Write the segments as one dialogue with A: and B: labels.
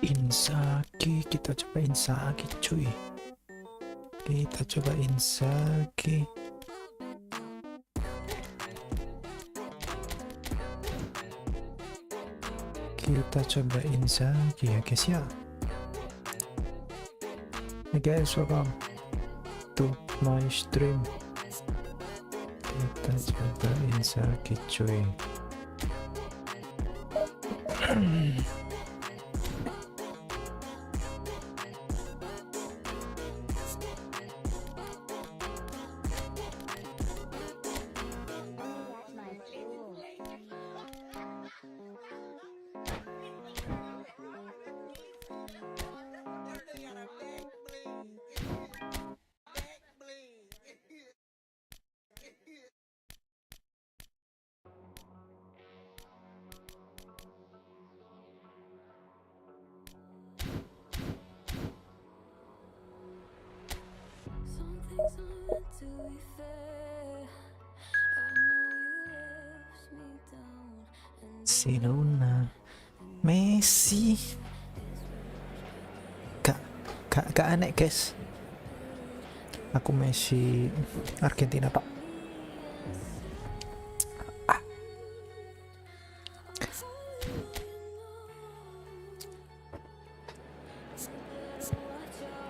A: Inzaghi, kita coba Inzaghi cuy, kita coba Inzaghi. Kita coba Inzaghi ya guys ya. Hey guys, welcome to my stream. Kita coba Inzaghi cuy. Barcelona, Messi, gak aneh guys. Aku Messi Argentina pak.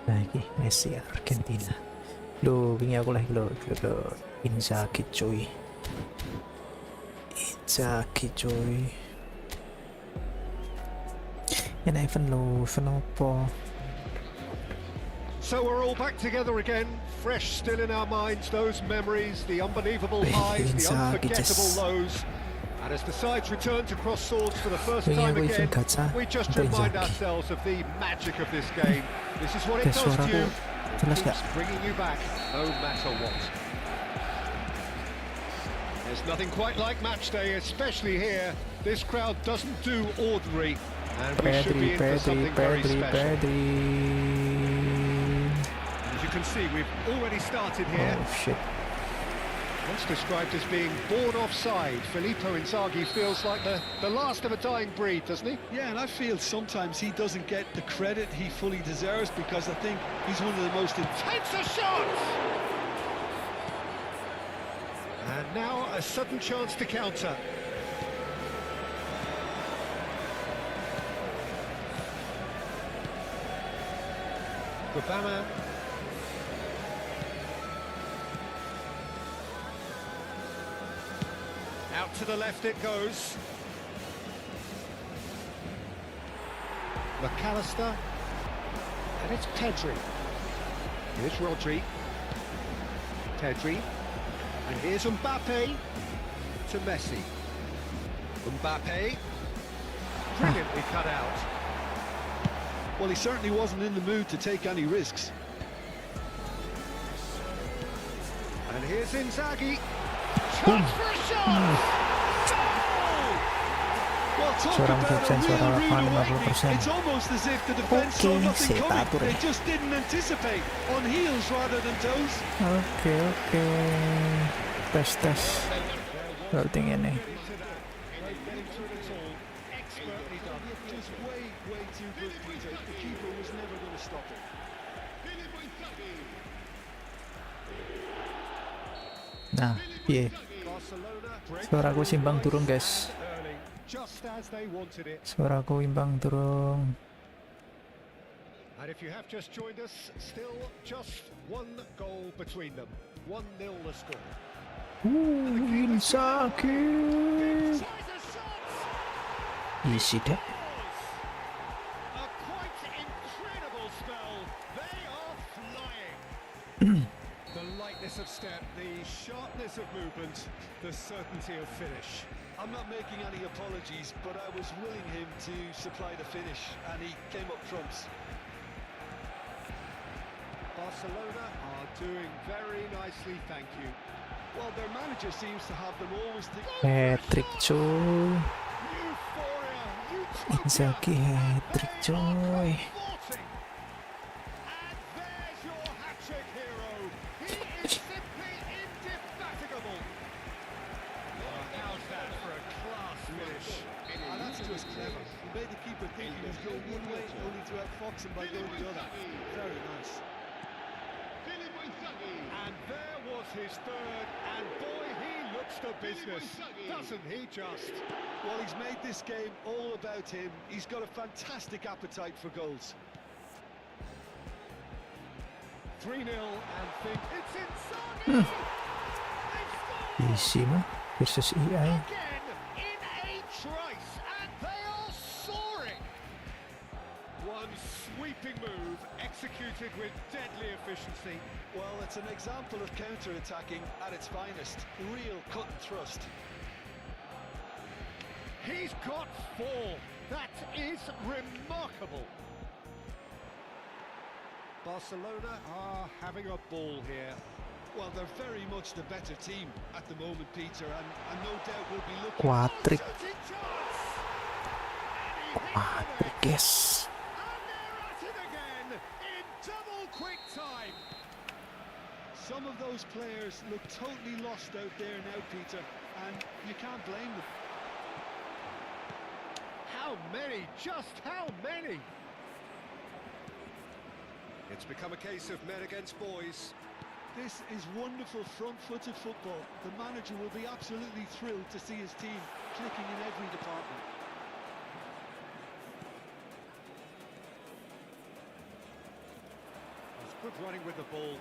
A: Lagi Messi Argentina. Lo, ini aku lagi lo Inzaghi cuy. Inzaghi cuy. Yan even apa?
B: So we're all back together again, fresh still in our minds, those memories, the unbelievable highs, the unforgettable lows. And as the sides return to cross swords for the first time again, we just remind ourselves of the magic of this game. This is what it does to you. It's bringing you back, no matter what. There's nothing quite like match day, especially here. This crowd doesn't do ordinary, and we should be in for something very special. As you can see, we've already started here.
A: Oh shit.
B: Once described as being born offside, Filippo Inzaghi feels like the last of a dying breed, doesn't he?
C: Yeah, and I feel sometimes he doesn't get the credit he fully deserves, because I think he's one of the most intense
B: shots! And now a sudden chance to counter. Gubama. Out to the left it goes. McAllister. And it's Pedri. Here's Rodri. Pedri. And here's Mbappe to Messi. Mbappe. Brilliantly cut out.
C: Well, he certainly wasn't in the mood to take any risks.
B: And here's Inzaghi. Chance for a shot! Goal!
C: Well, talk about a real awakening. It's almost as if the defence saw nothing coming. They just didn't anticipate. On heels rather than toes.
A: Okay. Tes. Loading ini. Nah, piye? Suaraku simbang turun, guys.
B: just as they wanted it.
A: Suara ko imbang turun.
B: And if you have just joined us, still just one goal between them. 1-0 the score.
A: Inzaghi. Easy there.
B: A quite incredible spell. They are flying. The lightness of step, the sharpness of movement, the certainty of finish.
C: I'm not making any apologies, but I was willing him to supply the finish, and he came up trumps.
B: Barcelona are doing very nicely, thank you.
C: Well, their manager seems to have them always
A: Hat-trick coy.
B: Euphoria,
A: Inzaghi hat-trick coy.
B: and there's your hat-trick hero. He is simply indefatigable. How's that for a class finish?
C: And that's just clever. He made the keeper think he was going one way, only to outfox him by going the other. Very nice.
B: And there was his third, and boy, he looks the business, doesn't he just?
C: Well, he's made this game all about him. He's got a fantastic appetite for goals.
B: 3-0 and think it's Inzaghi. They've scored
A: Easy mah versus EI.
B: again in a trice, and they are soaring. One sweeping move executed with deadly efficiency.
C: Well, it's an example of counter-attacking at its finest. Real cut and thrust.
B: He's got 4. That is remarkable. Barcelona are having a ball here.
C: Well, they're very much the better team at the moment, Peter, and no doubt will be looking...
A: Quadric.
B: Shooting chance! And he hits the
A: Quadric,
B: net.
A: yes.
B: And they're at it again in double quick time.
C: Some of those players look totally lost out there now, Peter, and you can't blame them.
B: How many? Just how many? It's become a case of men against boys.
C: This is wonderful front-footed football. The manager will be absolutely thrilled to see his team clicking in every department.
B: It's good running with the ball.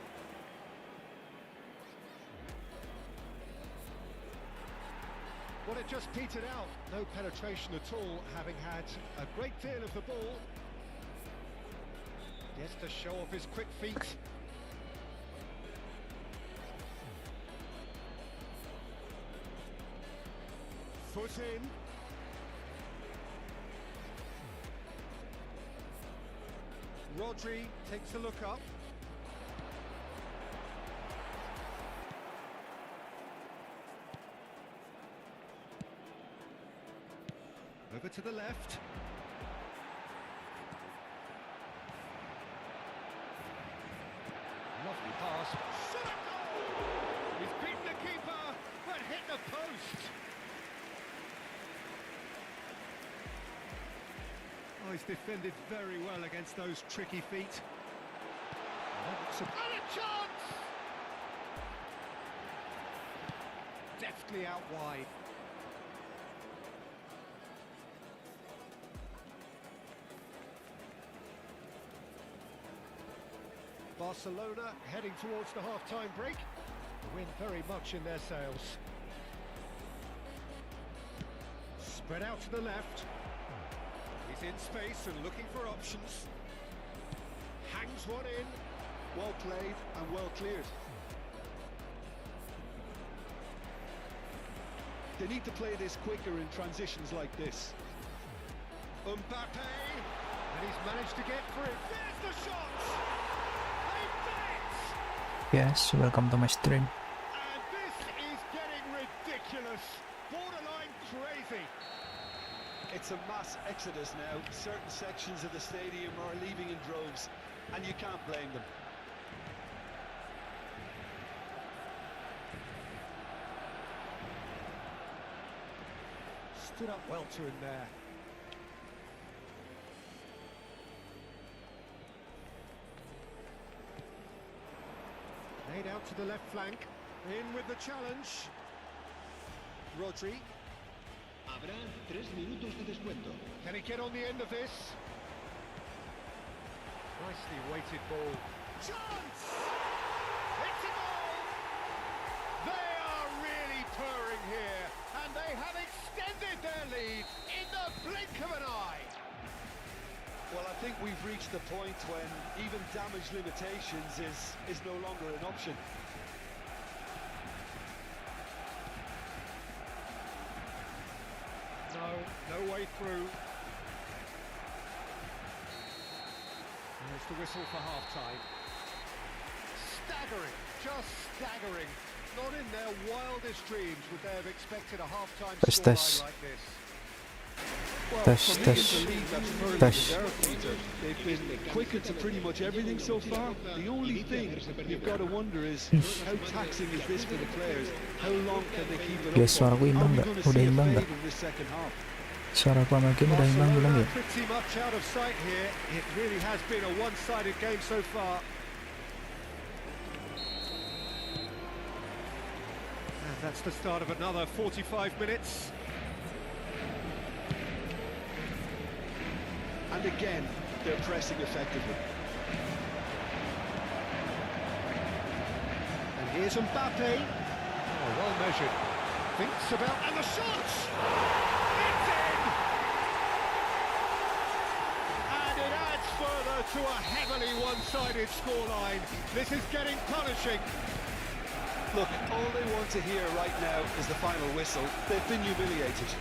B: Well, it just petered out. No penetration at all, having had a great deal of the ball. Gets to show off his quick feet. Foot in. Rodri takes a look up. Over to the left. Lovely pass. Shot a goal! He's beaten the keeper, but hit the post. Oh, he's defended very well against those tricky feet. And a chance! Deftly out wide. Barcelona heading towards the half-time break. The wind very much in their sails. Spread out to the left. He's in space and looking for options. Hangs one in.
C: Well played and well cleared. They need to play this quicker in transitions like this.
B: Mbappe, and he's managed to get through. There's the shot! They've done it!
A: Yes, welcome to my stream.
B: And this is getting ridiculous. Borderline crazy.
C: It's a mass exodus now. Certain sections of the stadium are leaving in droves, and you can't blame them.
B: Stood up well to him there. Laid out to the left flank. In with the challenge. Rodri.
C: Habrá 3 minutos de descuento.
B: Can he get on the end of this? Nicely weighted ball. Chance! It's a goal! They are really purring here, and they have extended their lead in the blink of an eye.
C: Well, I think we've reached the point when even damage limitations is no longer an option.
B: No way through. There's the whistle for half-time. Staggering, just staggering. Not in their wildest dreams would they have expected a half-time scoreline like this.
C: Well,
A: Touch,
C: for me,
A: touch,
C: it's a lead that's thoroughly
A: touch.
C: deserved, Peter. They've been quicker to pretty much everything so far. The only thing you've got to wonder is how taxing is this for the players? How long can they keep it
A: Guys, suara
C: up
A: gue
C: for? Are
A: imbang
C: we
A: nggak?
C: going to
A: Udah
C: see a
A: imbang
C: fade
A: nggak?
C: in this second half?
A: Suara gua sama game udah imbang belum ya?
B: Pretty much out of sight here. It really has been a one-sided game so far. And that's the start of another 45 minutes.
C: And again, they're pressing effectively.
B: And here's Mbappe. Oh, well measured. Thinks about, and the shot! It's in! And it adds further to a heavily one-sided scoreline. This is getting punishing.
C: Look, all they want to hear right now is the final whistle. They've been humiliated.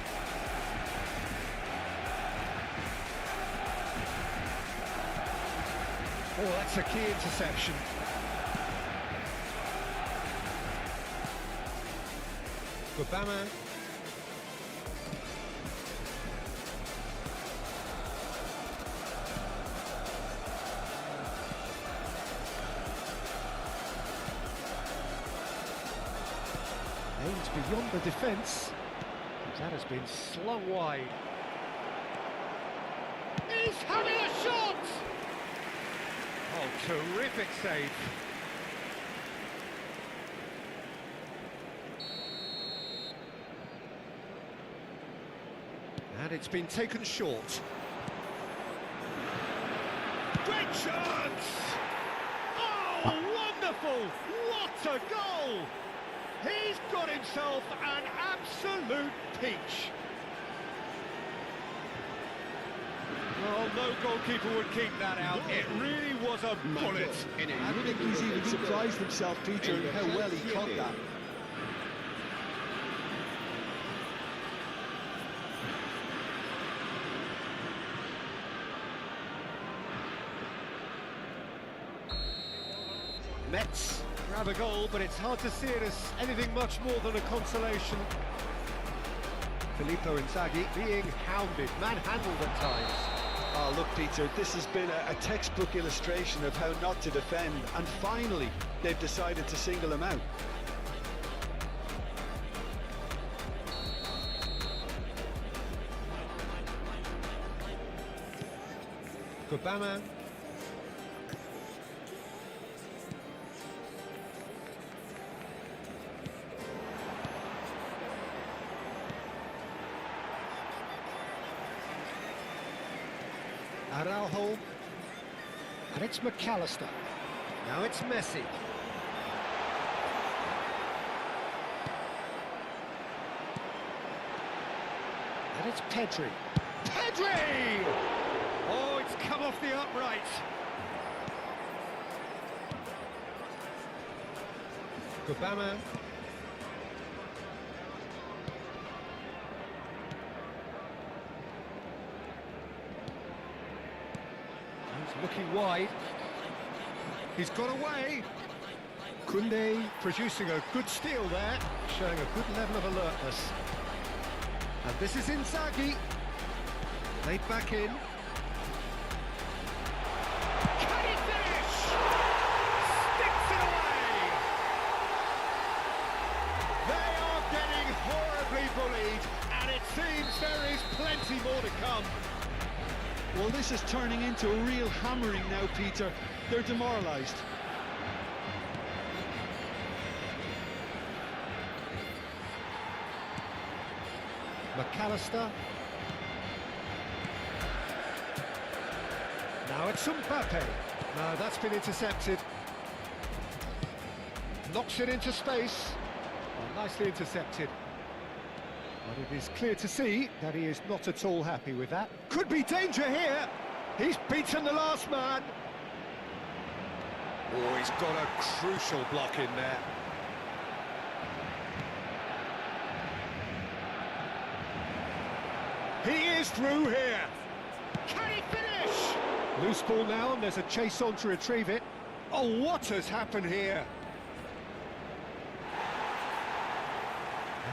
B: Oh, that's a key interception. Gubama. Aims beyond the defence. That has been slung wide. He's having a shot! Oh, terrific save. And it's been taken short. Great chance! Oh, wonderful! What a goal! He's got himself an absolute peach. Well, no goalkeeper would keep that out. It really was a bullet.
C: I think he's even surprised himself, Peter, in how well he caught that.
B: Mets grab a goal, but it's hard to see it as anything much more than a consolation. Filippo Inzaghi being hounded, manhandled at times.
C: Oh, look, Peter, this has been a textbook illustration of how not to defend, and finally, they've decided to single him out.
B: Gubama. Araujo, and it's McAllister. Now it's Messi. And it's Pedri. Pedri! Oh, it's come off the upright. Gubama. Looking wide. He's got away. Koundé producing a good steal there, showing a good level of alertness. And this is Inzaghi. They back in. Can he finish? Sticks it away. They are getting horribly bullied, and it seems there is plenty more to come.
C: Well, this is turning into a real hammering now, Peter. They're demoralised.
B: McAllister. Now it's Mbappe. No, that's been intercepted. Knocks it into space. Well, nicely intercepted. But it is clear to see that he is not at all happy with that. Could be danger here. He's beaten the last man. Oh, he's got a crucial block in there. He is through here. Can he finish? Loose ball now, and there's a chase on to retrieve it. Oh, what has happened here?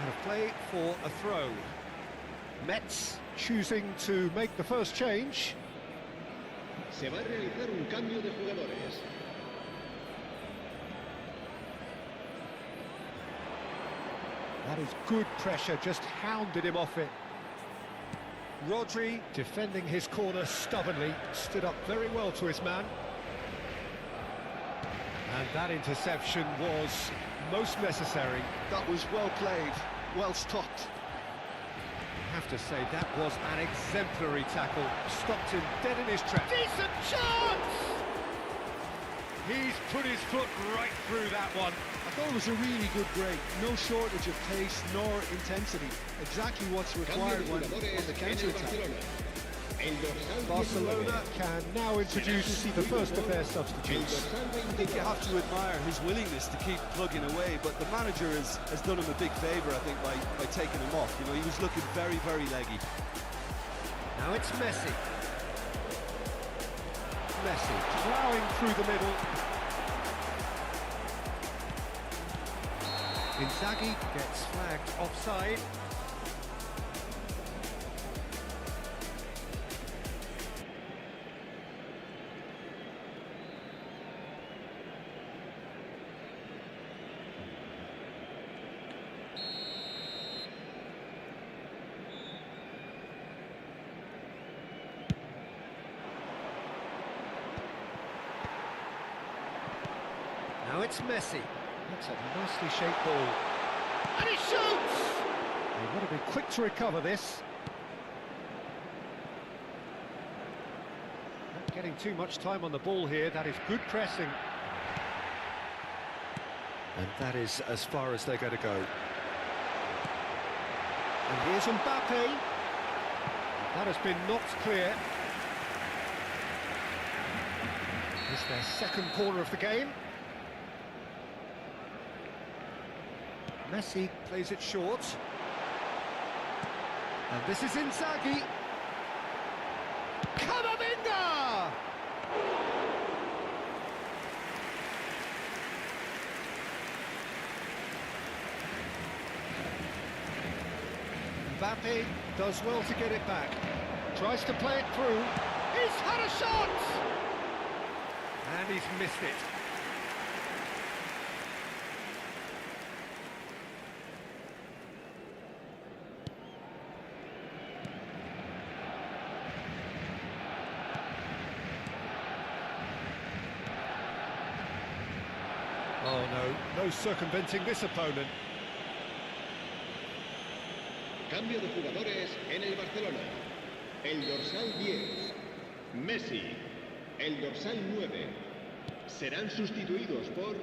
B: Out of play for a throw. Metz choosing to make the first change.
D: Se va a realizar un cambio de jugadores.
B: That is good pressure, just hounded him off it. Rodri, defending his corner stubbornly, stood up very well to his man. And that interception was most necessary.
C: That was well played, well stopped.
B: I have to say, that was an exemplary tackle. Stopped him dead in his tracks. Decent chance! He's put his foot right through that one.
C: I thought it was a really good break. No shortage of pace nor intensity. Exactly what's required when on the counter-attack.
B: Barcelona can now introduce the first of their substitutes.
C: I think you have to admire his willingness to keep plugging away, but the manager has done him a big favour, I think, by taking him off. You know, he was looking very, very leggy.
B: Now it's Messi. Messi plowing through the middle. Inzaghi gets flagged offside. Now it's Messi. That's a nicely shaped ball. And he shoots! They've got to be quick to recover this. Not getting too much time on the ball here. That is good pressing. And that is as far as they're going to go. And here's Mbappe. That has been knocked clear. It's their second corner of the game. Messi plays it short. And this is Inzaghi. Camavinga! Mbappe does well to get it back. Tries to play it through. He's had a shot! And he's missed it. Oh no, no circumventing this opponent.
D: Cambio de jugadores en el Barcelona. El dorsal 10, Messi. El dorsal 9. Serán sustituidos por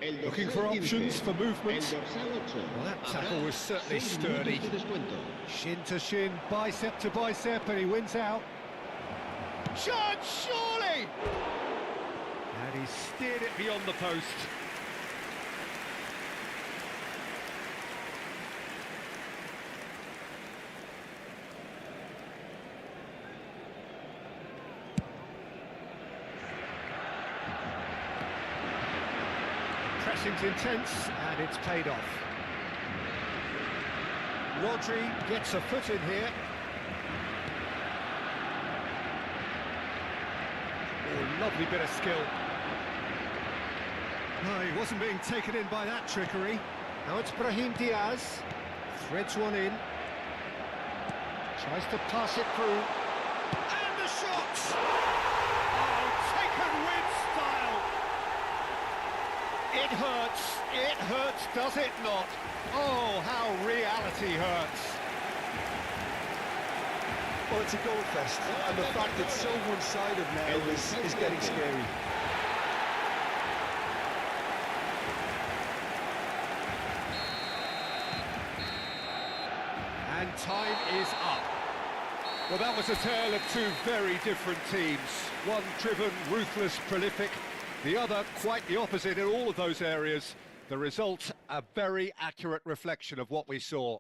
D: el dorsal
B: Looking for options
D: 15,
B: for movement.
D: El dorsal 8.
B: Well, that tackle was certainly sturdy.
D: De descuento.
B: Shin to shin, bicep to bicep, and he wins out. Shot, surely! And he steered it beyond the post. Pressing's intense, and it's paid off. Rodri gets a foot in here. Oh, lovely bit of skill. No, he wasn't being taken in by that trickery. Now it's Brahim Diaz. Threads one in. Tries to pass it through. And the shot! Oh, taken with style! It hurts, does it not? Oh, how reality hurts.
C: Well, it's a goal fest, and the fact it's so one-sided now is getting scary.
B: And time is up. Well, that was a tale of two very different teams. One driven, ruthless, prolific. The other quite the opposite in all of those areas. The result, a very accurate reflection of what we saw.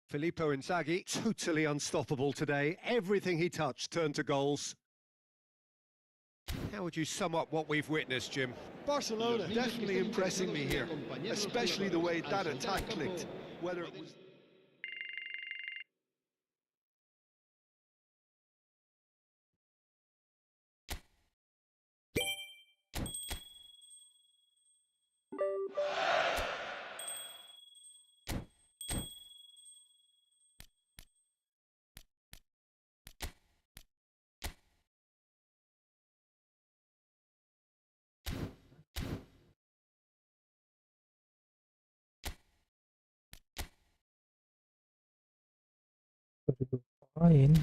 B: Filippo Inzaghi, totally unstoppable today. Everything he touched turned to goals. How would you sum up what we've witnessed, Jim?
C: Barcelona definitely impressing me here, especially the way that attack clicked. Whether it was...
A: Poin.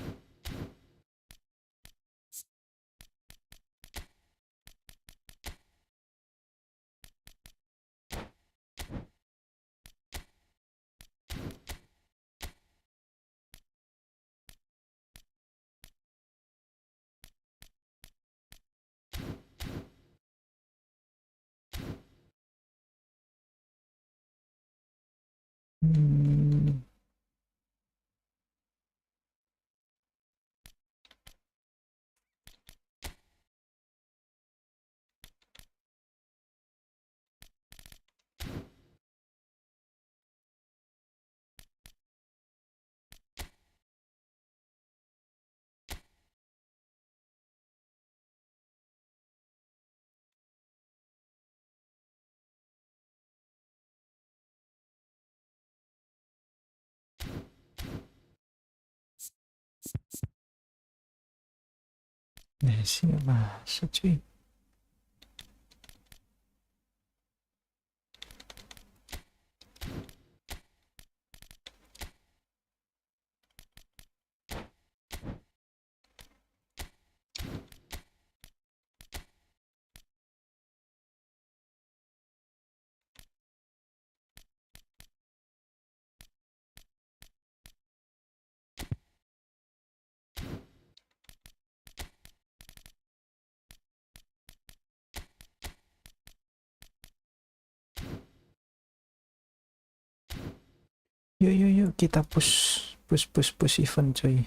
A: Messi nggak masuk cuy. Yuk kita push event coy.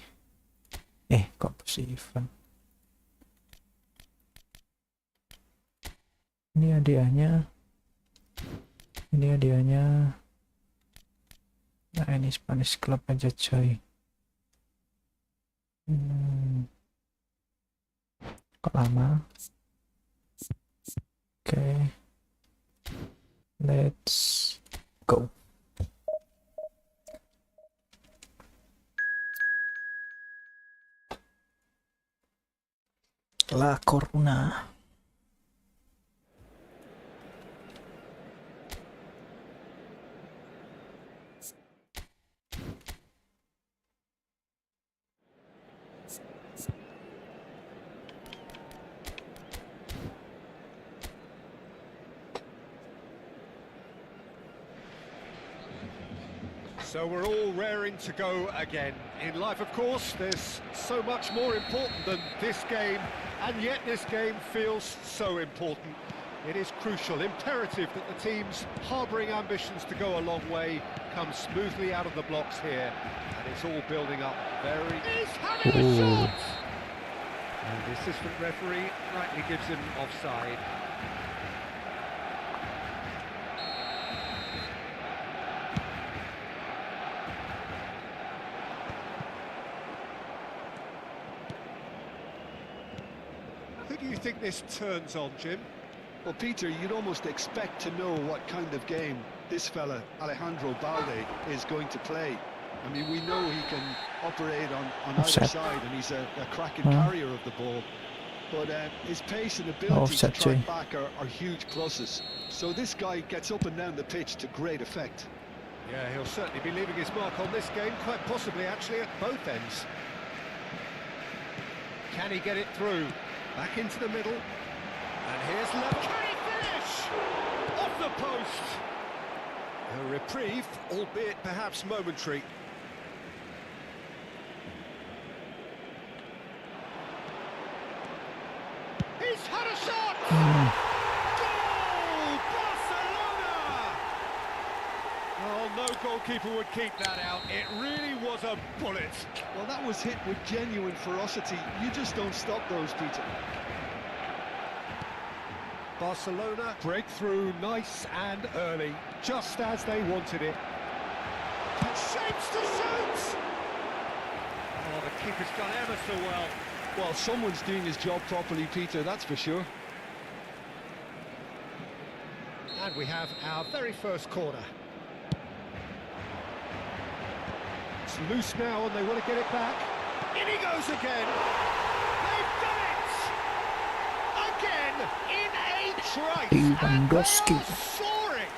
A: Kok push event? Ini hadiahnya. Nah, ini Spanish Club aja coy. Kok lama? Oke. Let's go. La Coruna.
B: So we're all raring to go again. In life, of course, there's so much more important than this game, and yet this game feels so important. It is crucial, imperative that the teams harbouring ambitions to go a long way come smoothly out of the blocks here, and it's all building up very... He's having a shot! And the assistant referee rightly gives him offside. Who do you think this turns on, Jim?
C: Well, Peter, you'd almost expect to know what kind of game this fella, Alejandro Balde, is going to play. I mean, we know he can operate on either side, and he's a cracking carrier of the ball. But his pace and ability to track back are huge pluses. So this guy gets up and down the pitch to great effect.
B: Yeah, he'll certainly be leaving his mark on this game, quite possibly actually at both ends. Can he get it through? Back into the middle. And here's level. Can he finish? Off the post. A reprieve, albeit perhaps momentary. He's had a shot! Goal! Barcelona! Oh, no goalkeeper would keep that out. It really was a bullet.
C: Well, that was hit with genuine ferocity. You just don't stop those, Peter.
B: Barcelona breakthrough nice and early, just as they wanted it. Shapes to shoot! Oh, the keeper's done ever so well.
C: Well, someone's doing his job properly, Peter, that's for sure.
B: And we have our very first corner. It's loose now and they want to get it back. In he goes again! They've done it! Again, in a trice!
A: Lewandowski.
B: Soaring!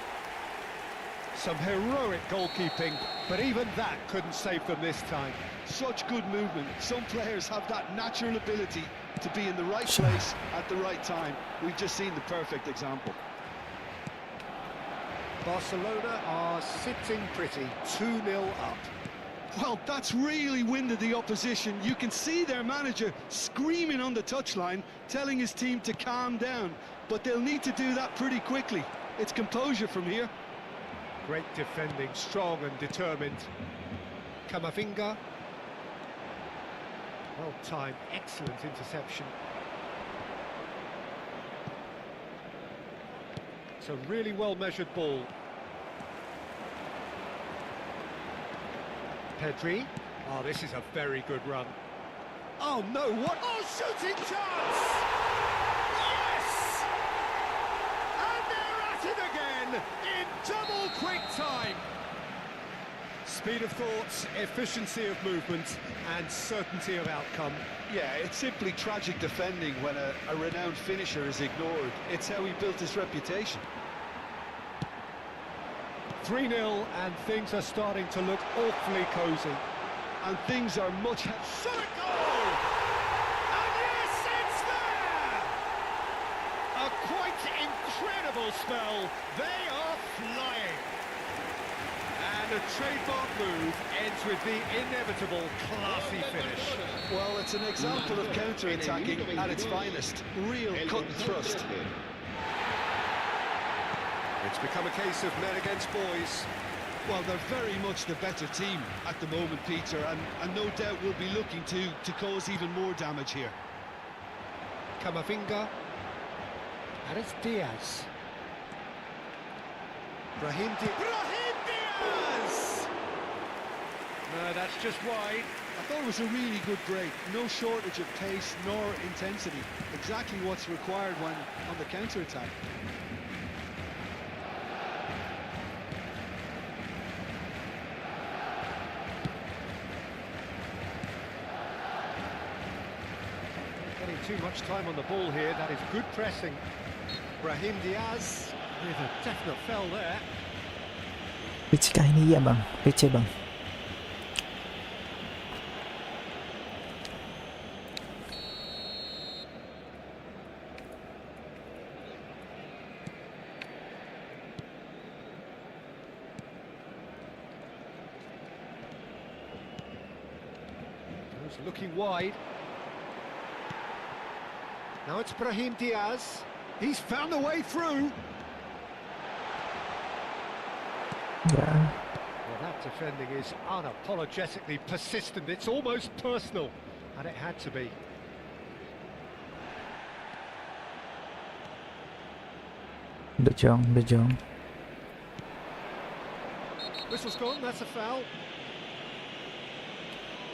B: Some heroic goalkeeping, but even that couldn't save them this time.
C: Such good movement. Some players have that natural ability to be in the right place at the right time. We've just seen the perfect example.
B: Barcelona are sitting pretty, 2-0 up.
C: Well, that's really winded the opposition. You can see their manager screaming on the touchline, telling his team to calm down. But they'll need to do that pretty quickly. It's composure from here.
B: Great defending, strong and determined. Camavinga. Well timed, excellent interception. It's a really well measured ball. Pedri. Oh, this is a very good run. Oh no, what? Oh, shooting chance! Yes! And they're at it again in double quick time. Speed of thoughts, efficiency of movement, and certainty of outcome.
C: Yeah, it's simply tragic defending when a renowned finisher is ignored. It's how he built his reputation.
B: 3-0, and things are starting to look awfully cosy.
C: And things are much...
B: Shot a goal! And yes, it's there! A quite incredible spell. They are flying. And a trademark move ends with the inevitable classy finish.
C: Well, it's an example of counter-attacking at its finest. Real cut and thrust.
B: It's become a case of men against boys.
C: Well, they're very much the better team at the moment, Peter, and no doubt will be looking to cause even more damage here.
B: Camavinga. And it's Diaz. Brahim Diaz! No, that's just wide.
C: I thought it was a really good break. No shortage of pace nor intensity. Exactly what's required when on the counter-attack.
B: Too much time on the ball here. That is good pressing. Brahim Diaz with a definite foul there.
A: Richika ini ya bang, Richie bang.
B: He's looking wide. Now it's Brahim Diaz. He's found a way through.
A: Yeah.
B: Well, that defending is unapologetically persistent. It's almost personal, and it had to be.
A: De Jong.
B: Whistle's gone, that's a foul.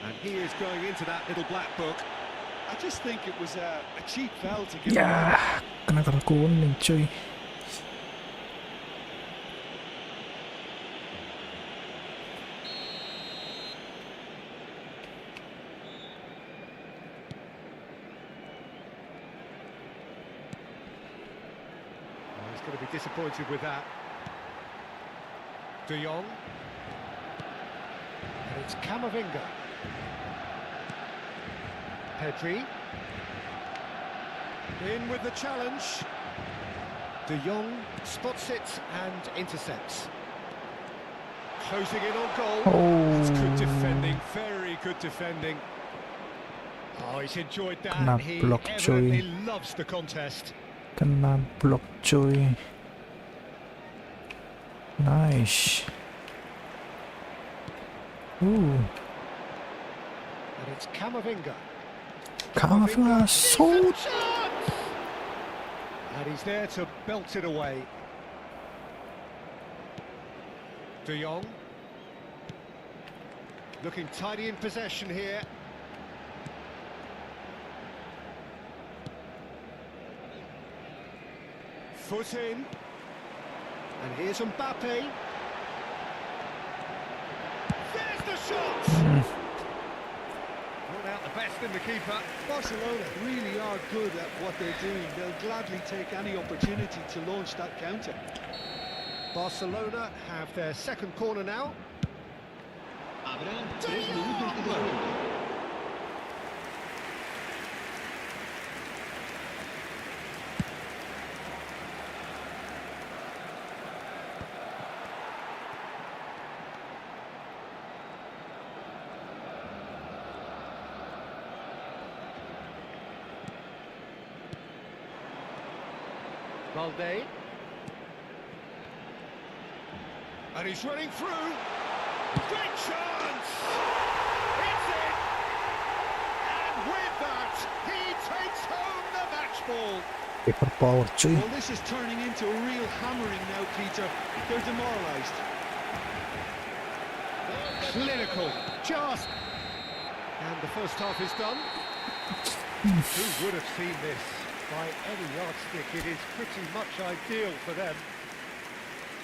B: And he is going into that little black book.
C: I just think it was a cheap foul to give
A: Ya, kena kartu kuning cuy.
B: Oh, he's going to be disappointed with that. De Jong. And it's Camavinga. Pedri. In with the challenge. De Jong spots it and intercepts. Closing in on goal. That's good defending, very good defending. Oh, he's enjoyed that.
A: Kena
B: He
A: block,
B: evidently
A: cuy.
B: loves the contest.
A: Kena blok cuy. Nice.
B: And it's Camavinga.
A: Camavinga, so
B: Decent chance! And he's there to belt it away. De Jong. Looking tidy in possession here. Foot in. And here's Mbappe. There's the shot! Brought out the best in the keeper.
C: Barcelona really are good at what they're doing. They'll gladly take any opportunity to launch that counter.
B: Barcelona have their second corner now.
D: Habrá 3 minutos de descuento.
B: Valde. And he's running through. Great chance! It's in! And with that, he takes home the match ball.
A: paper power cuy.
C: Well, this is turning into a real hammering now, Peter. They're demoralised.
B: Clinical, just. And the first half is done. Who would have seen this? By any yardstick, it is pretty much ideal for them.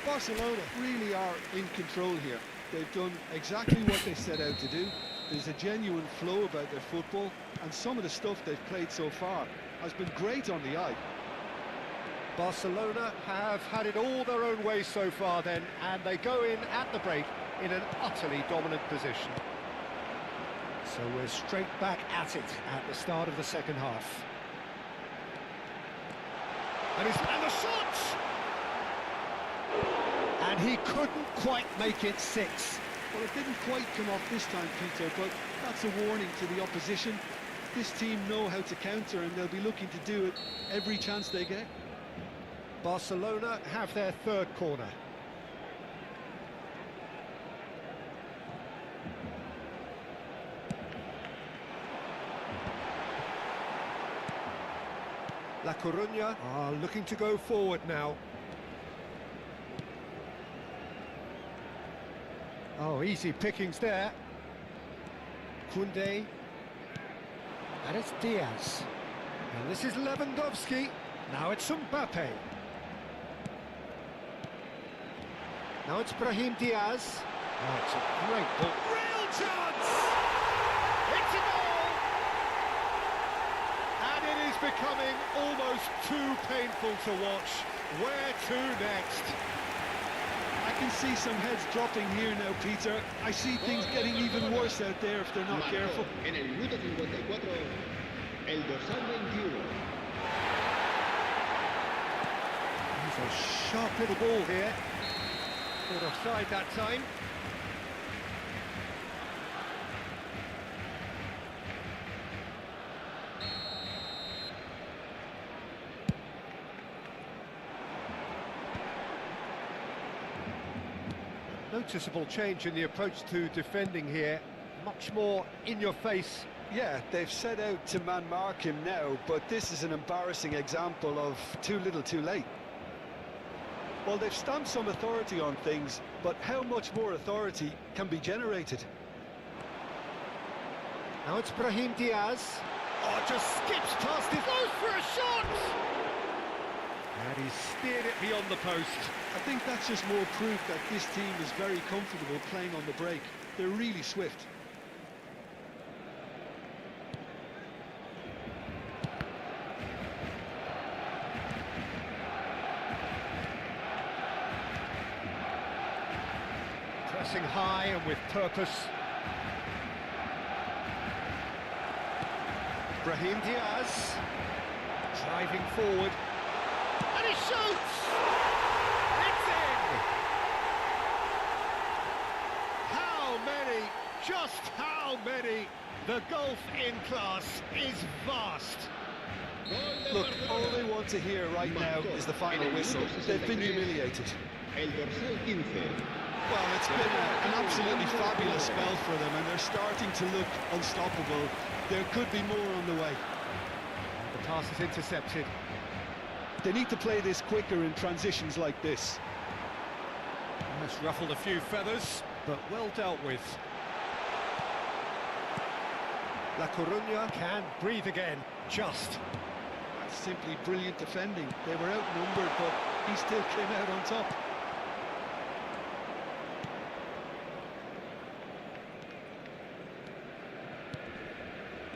C: Barcelona really are in control here. They've done exactly what they set out to do. There's a genuine flow about their football, and some of the stuff they've played so far has been great on the eye.
B: Barcelona have had it all their own way so far then, and they go in at the break in an utterly dominant position. So we're straight back at it at the start of the second half. And the shot! And he couldn't quite make it 6.
C: Well, it didn't quite come off this time, Peter, but that's a warning to the opposition. This team know how to counter, and they'll be looking to do it every chance they get.
B: Barcelona have their third corner. La Coruña are looking to go forward now. Oh, easy pickings there. Koundé. And it's Diaz. And this is Lewandowski. Now it's Mbappe. Now it's Brahim Diaz. Oh, it's a great ball. Real chance! It's a goal! And it is becoming almost too painful to watch. Where to next?
C: I can see some heads dropping here now, Peter. I see things getting even worse out there if they're not careful.
D: En el minuto 54, el dorsal 21.
B: He's a sharp little ball here. Caught offside that time. Noticeable change in the approach to defending here. Much more in your face.
C: Yeah, they've set out to man-mark him now, but this is an embarrassing example of too little too late. Well, they've stamped some authority on things, but how much more authority can be generated?
B: Now it's Brahim Diaz. Oh, just skips past it. Goes for a shot! And he's steered it beyond the post.
C: I think that's just more proof that this team is very comfortable playing on the break. They're really swift.
B: Pressing high and with purpose. Brahim Diaz. Driving forward. And he shoots! It's in! How many? Just how many? The gulf in class is vast.
C: Look, all they want to hear right now is the final whistle. They've been humiliated.
D: El dorsal 15.
C: Well, it's been an absolutely fabulous spell for them, and they're starting to look unstoppable. There could be more on the way.
B: The pass is intercepted.
C: They need to play this quicker in transitions like this.
B: Almost ruffled a few feathers, but well dealt with. La Coruña can breathe again, just.
C: That's simply brilliant defending. They were outnumbered, but he still came out on top.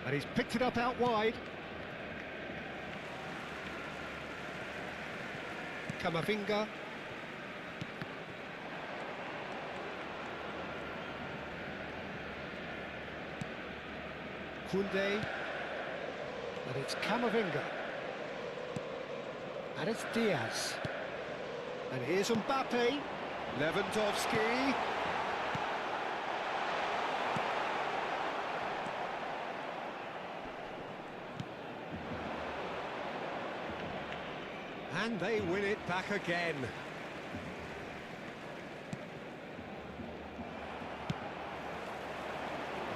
B: And he's picked it up out wide. Camavinga. Koundé. And it's Camavinga. And it's Diaz. And here's Mbappe. Lewandowski. And they win it back again.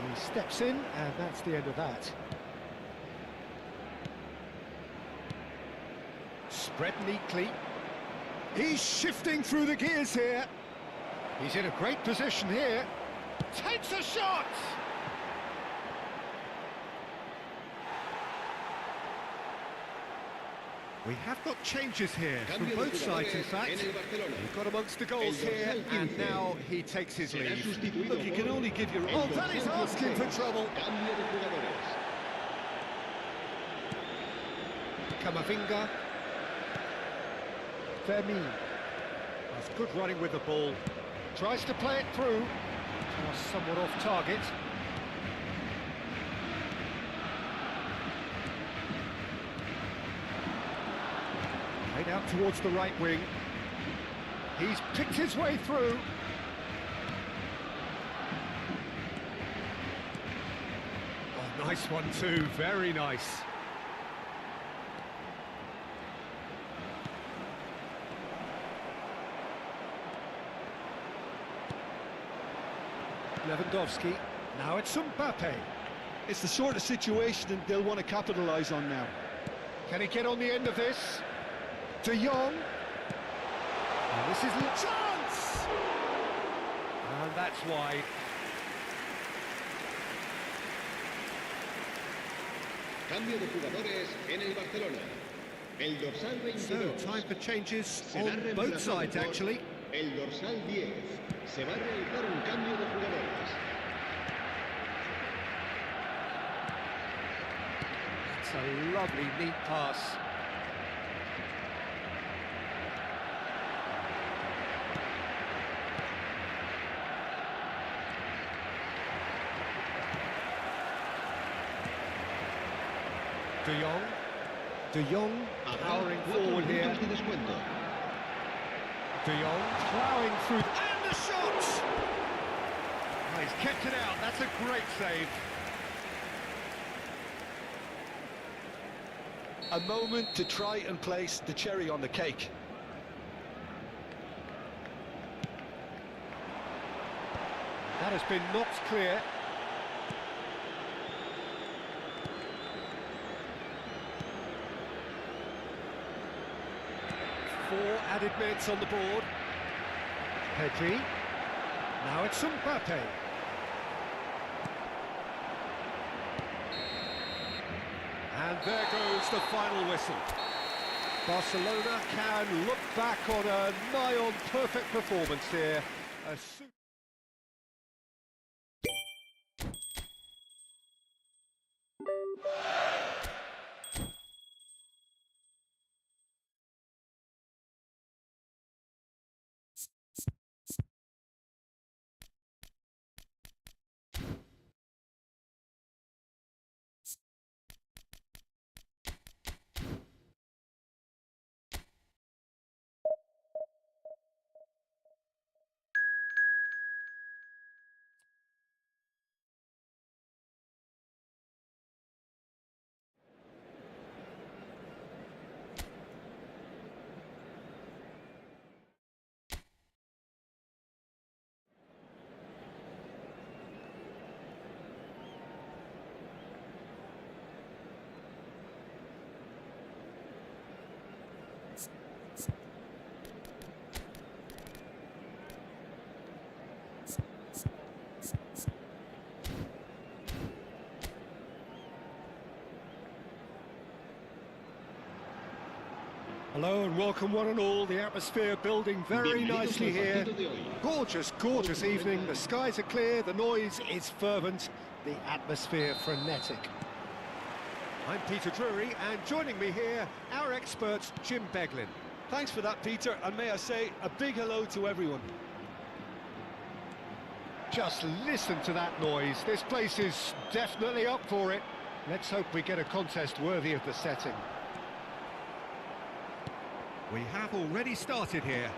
B: He steps in, and that's the end of that. Spread neatly. He's shifting through the gears here. He's in a great position here. Takes a shot! We have got changes here from both sides, in fact. We've got amongst the goals here, and now he takes his leave.
C: Look, you can only give your...
B: Oh, that is asking for trouble. Camavinga. Fermin. That's good running with the ball. Tries to play it through. Pass somewhat off target. Played out towards the right wing. He's picked his way through. Oh, nice one too, very nice. Lewandowski. Now it's Mbappe.
C: It's the sort of situation they'll want to capitalise on now.
B: Can he get on the end of this? De Jong. And this is a chance! And that's wide.
D: Cambio de jugadores en el Barcelona. El dorsal 22.
B: So, time for changes
D: Será
B: on both
D: reemplazado
B: sides,
D: por
B: actually.
D: El dorsal 10. Se va a realizar un cambio de jugadores.
B: It's a lovely, neat pass. De Jong. De Jong powering forward here.
D: De descuento.
B: De Jong ploughing through, and the shot! Oh, he's kept it out, that's a great save.
C: A moment to try and place the cherry on the cake.
B: That has been knocked clear. Four added minutes on the board. Pedri. Now it's Mbappe. And there goes the final whistle. Barcelona can look back on a nigh-on perfect performance here. Hello and welcome one and all. The atmosphere building very nicely here. Gorgeous, gorgeous evening. The skies are clear, the noise is fervent, the atmosphere frenetic. I'm Peter Drury, and joining me here, our expert Jim Beglin.
C: Thanks for that, Peter, and may I say a big hello to everyone.
B: Just listen to that noise. This place is definitely up for it. Let's hope we get a contest worthy of the setting. We have already started here.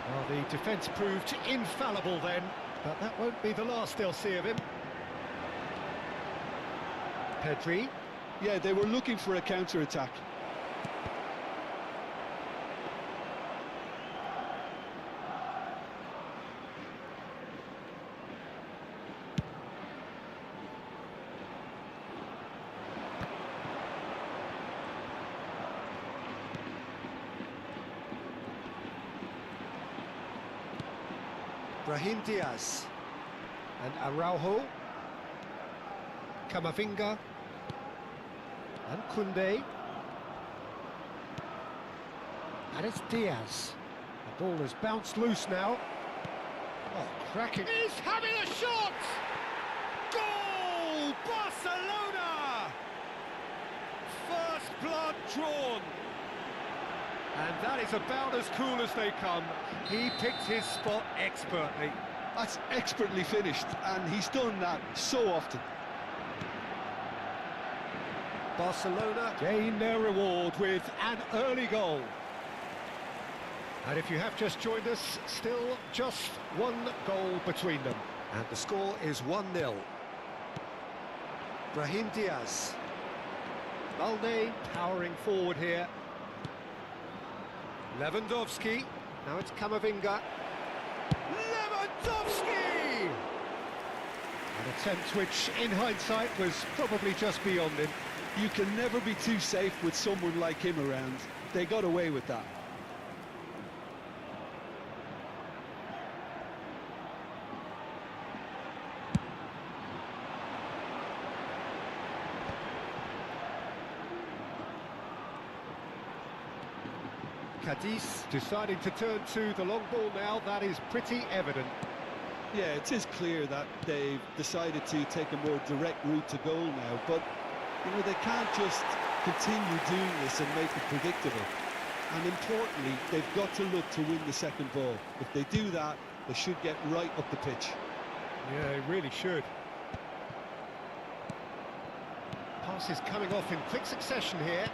B: Well, the defence proved infallible then, but that won't be the last they'll see of him. Pedri.
C: Yeah, they were looking for a counter-attack.
B: Brahim Diaz and Araujo, Camavinga and Koundé, and it's Diaz. The ball has bounced loose now. Oh, cracking! He's having a shot! Goal! Barcelona! First blood drawn. And that is about as cool as they come. He picked his spot expertly.
C: That's expertly finished, and he's done that so often.
B: Barcelona gain their reward with an early goal. And if you have just joined us, still just one goal between them. And the score is 1-0. Brahim Diaz. Balde powering forward here. Lewandowski, now it's Camavinga. Lewandowski! An attempt which, in hindsight, was probably just beyond him.
C: You can never be too safe with someone like him around. They got away with that.
B: Cadiz deciding to turn to the long ball now, that is pretty evident.
C: Yeah, it is clear that they've decided to take a more direct route to goal now, but you know, they can't just continue doing this and make it predictable. And importantly, they've got to look to win the second ball. If they do that, they should get right up the pitch.
B: Yeah, they really should. Passes coming off in quick succession here.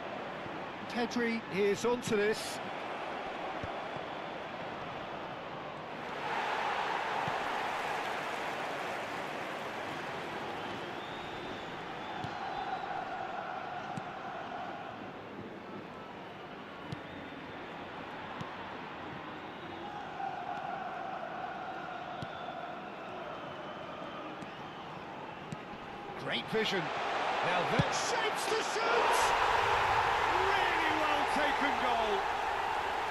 B: Pedri is onto this. Great vision. Now that shapes to shoot! Really well taken goal.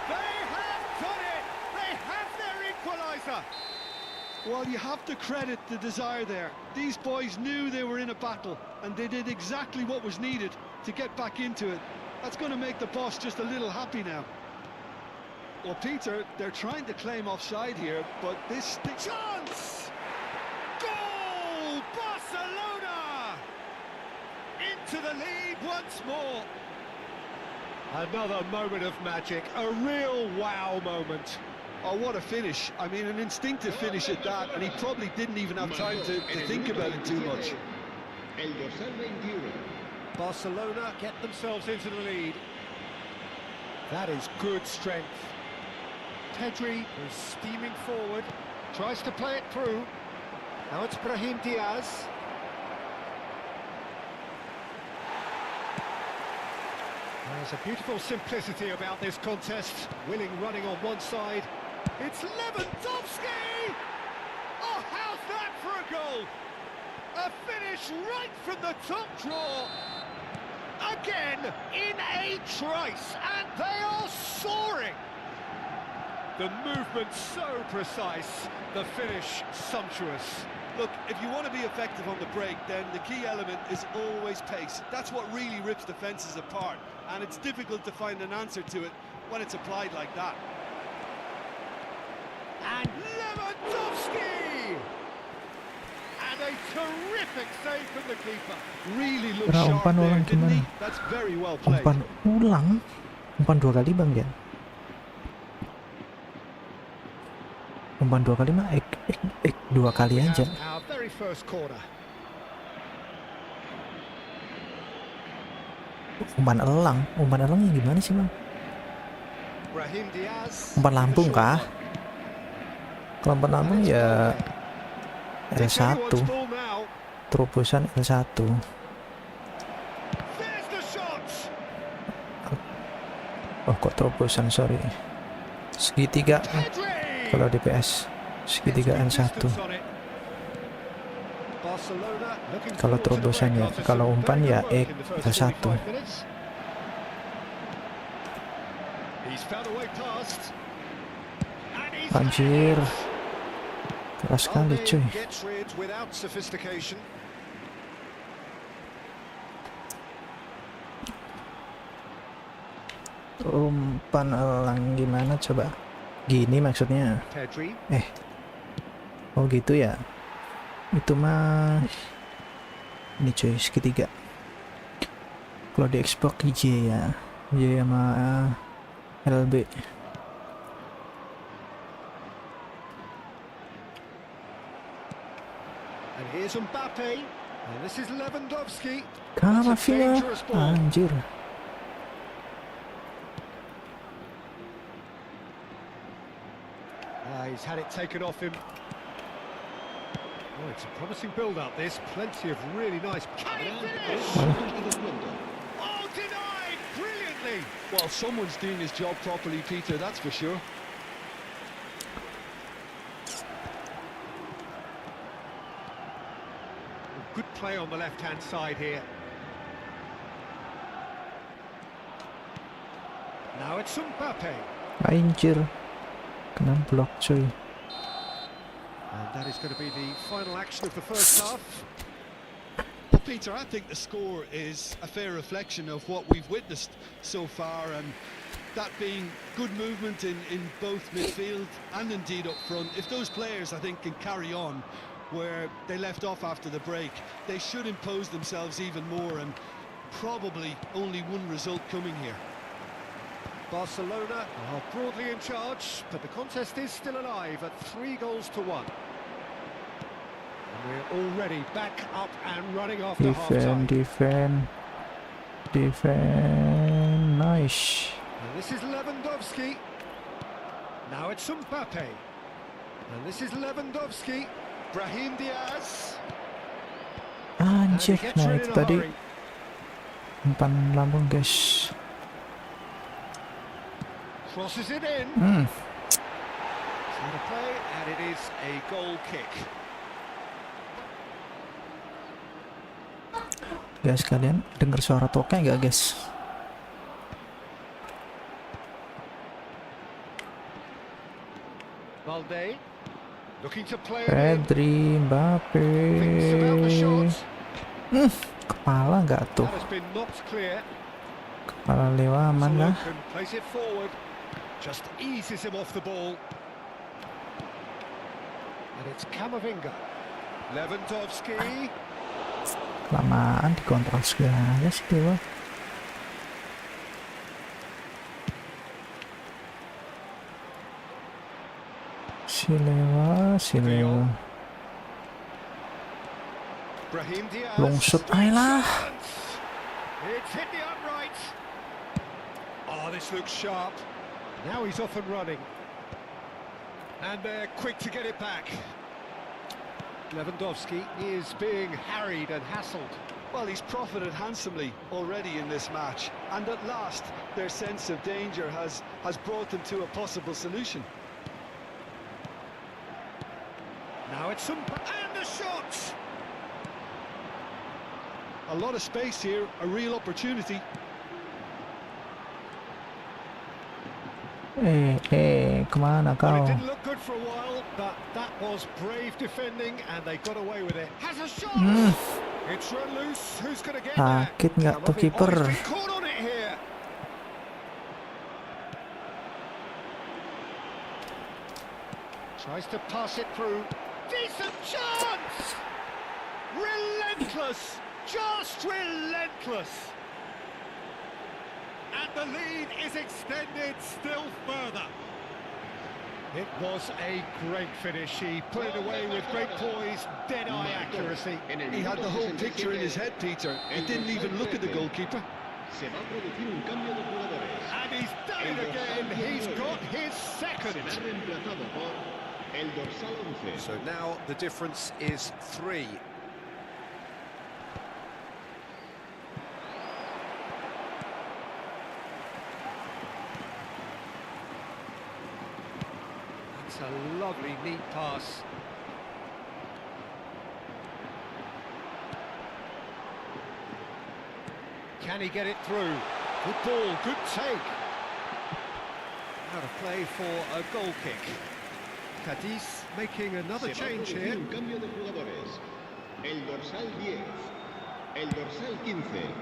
B: They have done it! They have their equaliser!
C: Well, you have to credit the desire there. These boys knew they were in a battle, and they did exactly what was needed to get back into it. That's going to make the boss just a little happy now. Well, Peter, they're trying to claim offside here, but this...
B: Chance! Goal! Barcelona! Into the lead once more. Another moment of magic, a real wow moment.
C: Oh, what a finish. I mean, an instinctive finish at that, and he probably didn't even have time to think about it too much.
D: El dorsal 21.
B: Barcelona get themselves into the lead. That is good strength. Pedri is steaming forward, tries to play it through. Now it's Brahim Diaz. There's a beautiful simplicity about this contest. Willing running on one side. It's Lewandowski! Oh, how's that for a goal? A finish right from the top draw. Again, in a trice, and they are soaring. The movement so precise, the finish sumptuous.
C: Look, if you want to be effective on the break, then the key element is always pace. That's what really rips defences apart, and it's difficult to find an answer to it when it's applied like that.
B: And Lewandowski! And a terrific save from the keeper.
C: Really looks
A: Kira
C: sharp
A: umpan
C: there,
A: ulang
C: didn't
A: gimana?
C: he? That's very well played.
A: Umpan ulang? Umpan 2 kali Bang Jan? Umpan 2 kali mah 2 kali aja.
B: Our very first corner.
A: Umpan elang yang gimana sih Bang?
B: Brahim Diaz.
A: Umpan lambung kah? Kalau umpan lambung ya L1, terobosan L1.
B: There's the shot.
A: Oh kok terobosan, sorry. Segitiga
B: Pedri.
A: kalau di PS, segitiga L1. Kalau terobosan ya, kalau umpan ya L1. Anjir, keras sekali cuy. Umpan elang gimana coba? Gini maksudnya? Oh gitu ya? Itu mah ini cuy, segitiga. Kalau di Xbox Y ya, Y sama LB.
B: And here's Mbappe, and this is Lewandowski.
A: Kamavinga, anjir.
B: He's had it taken off him. Oh, it's a promising build-up. This plenty of really nice. Can he finish? Oh, denied brilliantly.
C: Well, someone's doing his job properly, Peter, that's for sure.
B: Good play on the left-hand side here. Now it's Mbappe.
A: Anjir, kena blok cuy.
B: And that is going to be the final action of the first half.
C: Well, Peter, I think the score is a fair reflection of what we've witnessed so far, and that being good movement in both midfield and indeed up front. If those players, I think, can carry on where they left off after the break, they should impose themselves even more, and probably only one result coming here.
B: Barcelona are broadly in charge, but the contest is still alive at 3-1. And we're already back up and running after half-time.
A: Defend, nice.
B: And this is Lewandowski. Now it's Mbappe. And this is Lewandowski. Brahim Diaz.
A: Anjir, nah itu tadi umpan lambung guys.
B: Crosses it in. It's not a play, and it is a goal kick.
A: Guys, kalian dengar suara tokai nggak guys?
B: Valde looking to play it
A: Pedri, Mbappe.
B: Thinks about the shot.
A: Kepala nggak tuh?
B: That has been knocked clear.
A: Kepala lewat aman
B: Solo
A: lah.
B: can place it forward. Just eases him off the ball. And it's Camavinga. Lewandowski.
A: Lamaan dikontrol segala sih dewa. Si lewa.
B: Brahim Diaz.
A: Lungsut aja lah.
B: It's hit the upright. Oh, this looks sharp. Now he's off and running. And they're quick to get it back. Lewandowski is being harried and hassled.
C: Well, he's profited handsomely already in this match, and at last their sense of danger has brought them to a possible solution.
B: Now it's and the shot!
C: A lot of space here, a real opportunity.
A: Kemana
B: Well, it
A: kau?
B: didn't look good for a while, but that was brave defending, and they got away with it. Has a shot. It's run loose. Who's going to get there?
A: Sakit nggak tuh kiper?
B: He's been caught on it here. Tries to pass it through. Decent chance. Relentless. Just relentless. And the lead is extended still further. It was a great finish. He put it away with great poise, dead-eye accuracy.
C: He had the whole picture in his head, Peter. He didn't even look at the goalkeeper.
B: And he's done it again. He's got his second. So now the difference is 3. That's a lovely, neat pass. Can he get it through? Good ball, good take. Out of play for a goal kick. Cadiz making another change here.
D: Un cambio de jugadores. El dorsal 10, el dorsal 15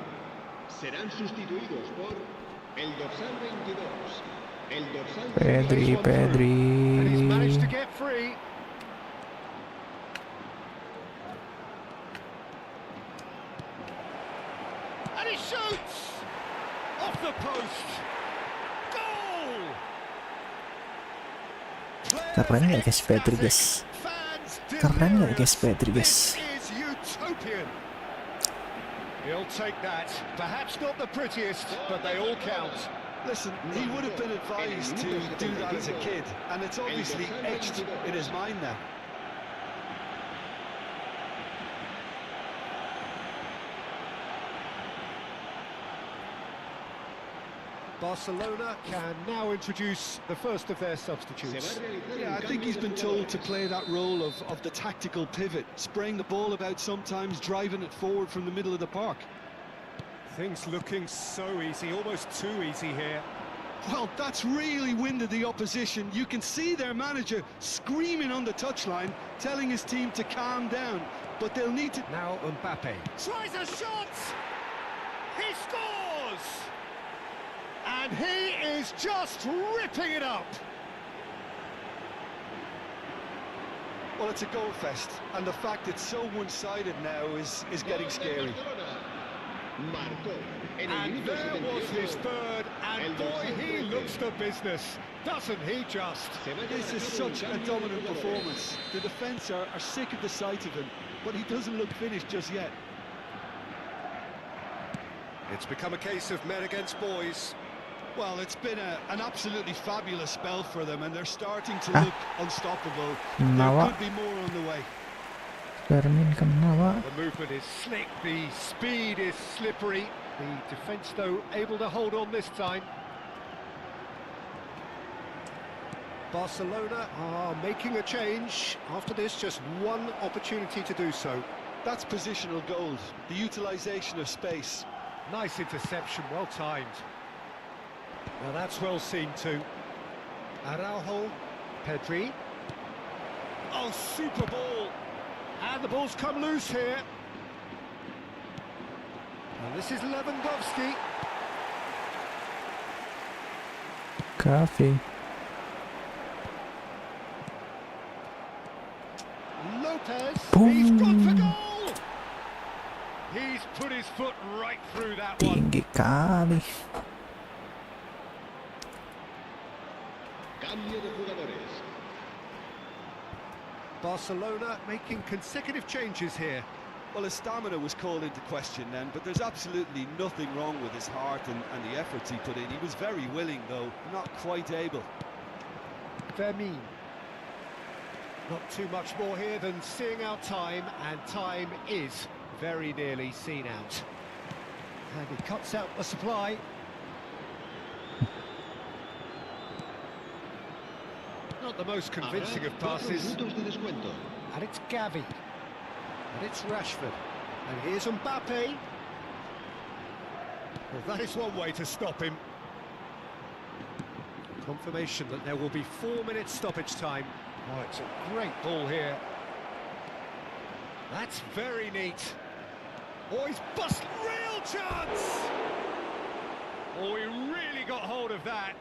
D: serán sustituidos por el dorsal 22, el dorsal
B: And he's managed to get free. And he shoots! Off the post! Goal!
A: Keren nggak guys Pedri guys? Keren nggak guys Pedri guys?
B: This is utopian. He'll take that. Perhaps not the prettiest, but they all count.
C: Listen, he would have been advised to do that as a kid, and it's obviously etched in his mind now.
B: Barcelona can now introduce the first of their substitutes.
C: Yeah, I think he's been told to play that role of the tactical pivot, spraying the ball about sometimes, driving it forward from the middle of the park.
B: Things looking so easy, almost too easy here.
C: Well, that's really winded the opposition. You can see their manager screaming on the touchline, telling his team to calm down, but they'll need to...
B: Now Mbappe tries a shot! He scores! And he is just ripping it up!
C: Well, it's a goal fest, and the fact it's so one-sided now is getting scary.
B: And there was his third, and boy, he looks the business, doesn't he just?
C: This is such a dominant performance. The defence are sick of the sight of him, but he doesn't look finished just yet.
B: It's become a case of men against boys.
C: Well, it's been an absolutely fabulous spell for them, and they're starting to look unstoppable. There could be more on the way.
A: Fermin kena,
B: The movement is slick, the speed is slippery. The defence, though, able to hold on this time. Barcelona are making a change. After this, just one opportunity to do so.
C: That's positional gold, the utilisation of space.
B: Nice interception, well timed. Now that's well seen too. Araujo, Pedri. Oh, super ball. And the ball's come loose here. And this is Lewandowski.
A: Coffee.
B: Lopez,
A: Boom.
B: he's gone for goal! He's put his foot right through that one.
A: Tinggi kali.
D: Cambio de jugadores.
B: Barcelona making consecutive changes here.
C: Well, his stamina was called into question then, but there's absolutely nothing wrong with his heart and the efforts he put in. He was very willing, though, not quite able.
B: Fermin. Not too much more here than seeing out time, and time is very nearly seen out. And he cuts out the supply. Not the most convincing of passes. And it's Gavi. And it's Rashford. And here's Mbappe. Well, that is one way to stop him. Confirmation that there will be 4 minutes stoppage time. Oh, it's a great ball here. That's very neat. Oh, he's busted. Real chance! Oh, he really got hold of that.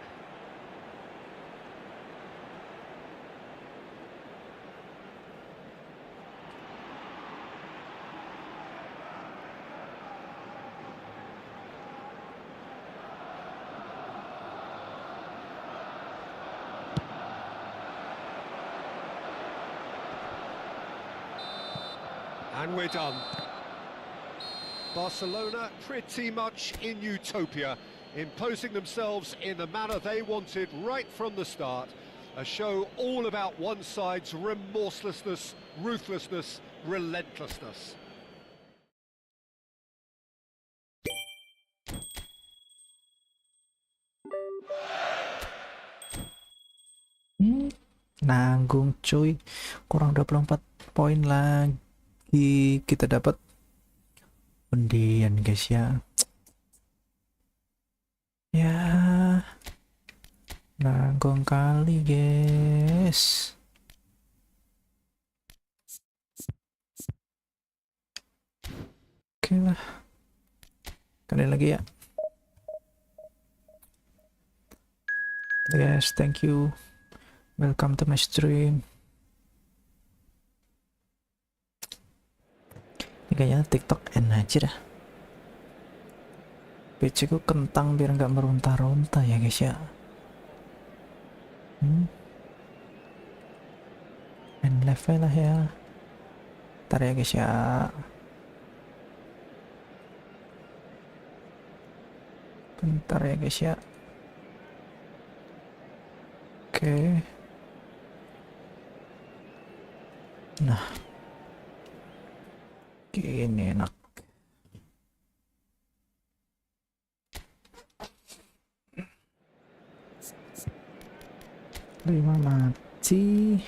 B: And we're done. Barcelona pretty much in utopia, imposing themselves in the manner they wanted right from the start. A show all about one side's remorselessness, ruthlessness, relentlessness.
A: Nanggung cuy, kurang 24 poin lagi kita dapat undian guys ya. Ya, nanggung kali guys. Oke lah, kalian lagi ya. Yes, thank you. Welcome to my stream. Ini kayaknya TikTok enak aja dah. PC ku kentang biar nggak meronta-ronta ya guys ya. Main level lah ya. Ntar ya guys ya. Bentar ya guys ya. Oke. Nah, gini enak. Lima mati.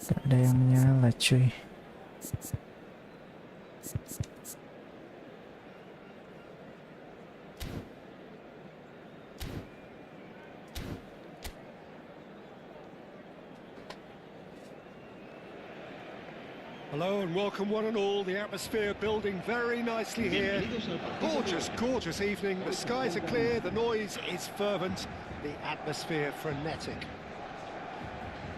A: Gak ada yang nyala cuy.
B: Hello and welcome one and all. The atmosphere building very nicely here. Gorgeous, gorgeous evening. The skies are clear, the noise is fervent, the atmosphere frenetic.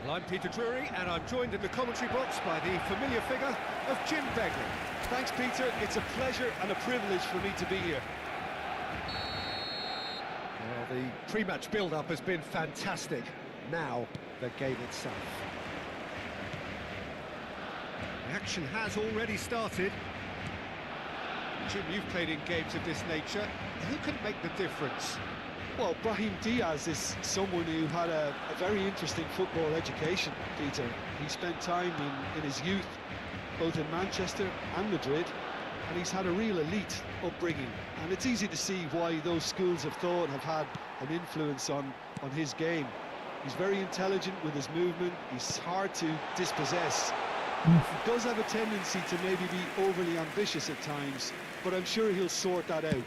B: Well, I'm Peter Drury and I'm joined in the commentary box by the familiar figure of Jim Begley.
C: Thanks, Peter. It's a pleasure and a privilege for me to be here.
B: Well, the pre-match build-up has been fantastic. Now, the game itself. The action has already started. Jim, you've played in games of this nature. Who can make the difference?
C: Well, Brahim Diaz is someone who had a very interesting football education, Peter. He spent time in his youth, both in Manchester and Madrid, and he's had a real elite upbringing. And it's easy to see why those schools of thought have had an influence on his game. He's very intelligent with his movement, he's hard to dispossess. He does have a tendency to maybe be overly ambitious at times, but I'm sure he'll sort that out.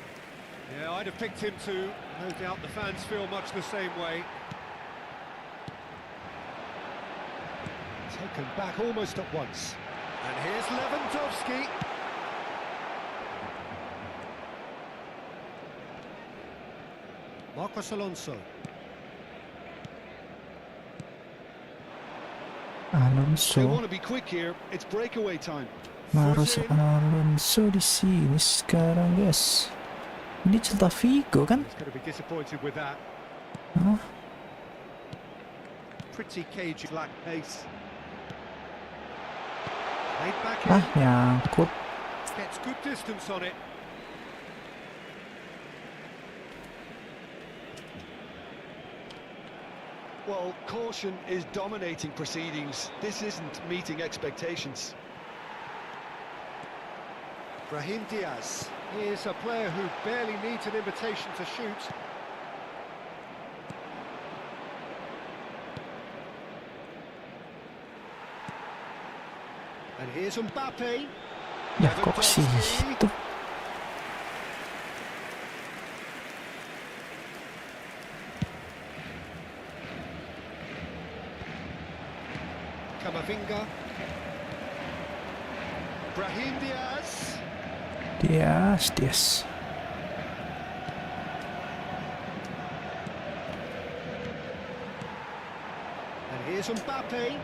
B: Yeah, I'd have picked him too. No doubt the fans feel much the same way. Taken back almost at once. And here's Lewandowski. Marcos Alonso.
C: They want to be quick here. It's breakaway time.
A: Marcos Alonso di sini sekarang guys. Ini Celta Vigo kan?
B: He's going to be disappointed with that.
A: Hah?
B: Pretty cagey, black pace. Laid back in.
A: Ah, nyangkut.
B: Gets good distance on it.
C: Well, caution is dominating proceedings. This isn't meeting expectations.
B: Brahim Diaz. He is a player who barely needs an invitation to shoot. And here's Mbappe.
A: Ya kok sih itu?
B: Camavinga. Brahim Diaz.
A: Diaz.
B: And here's Mbappe.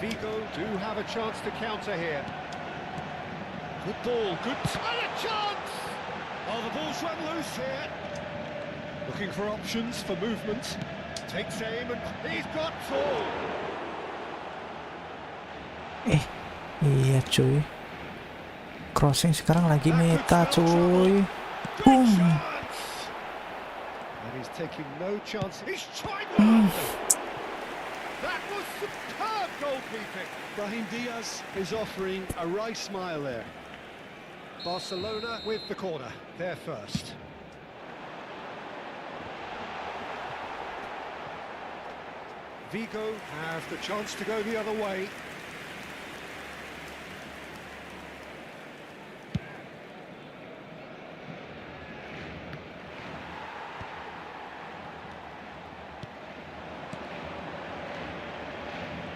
B: Vigo do have a chance to counter here. Good ball, good and a chance! Oh, the ball's run loose here. Looking for options for movement. Takes aim and he's got all.
A: Iya cuy. Crossing sekarang lagi meta cuy. Boom.
B: And he's taking no chance. He's tried one. That was superb goalkeeping.
C: Brahim Diaz is offering a wry smile there.
B: Barcelona with the corner. They're first. Vigo have the chance to go the other way.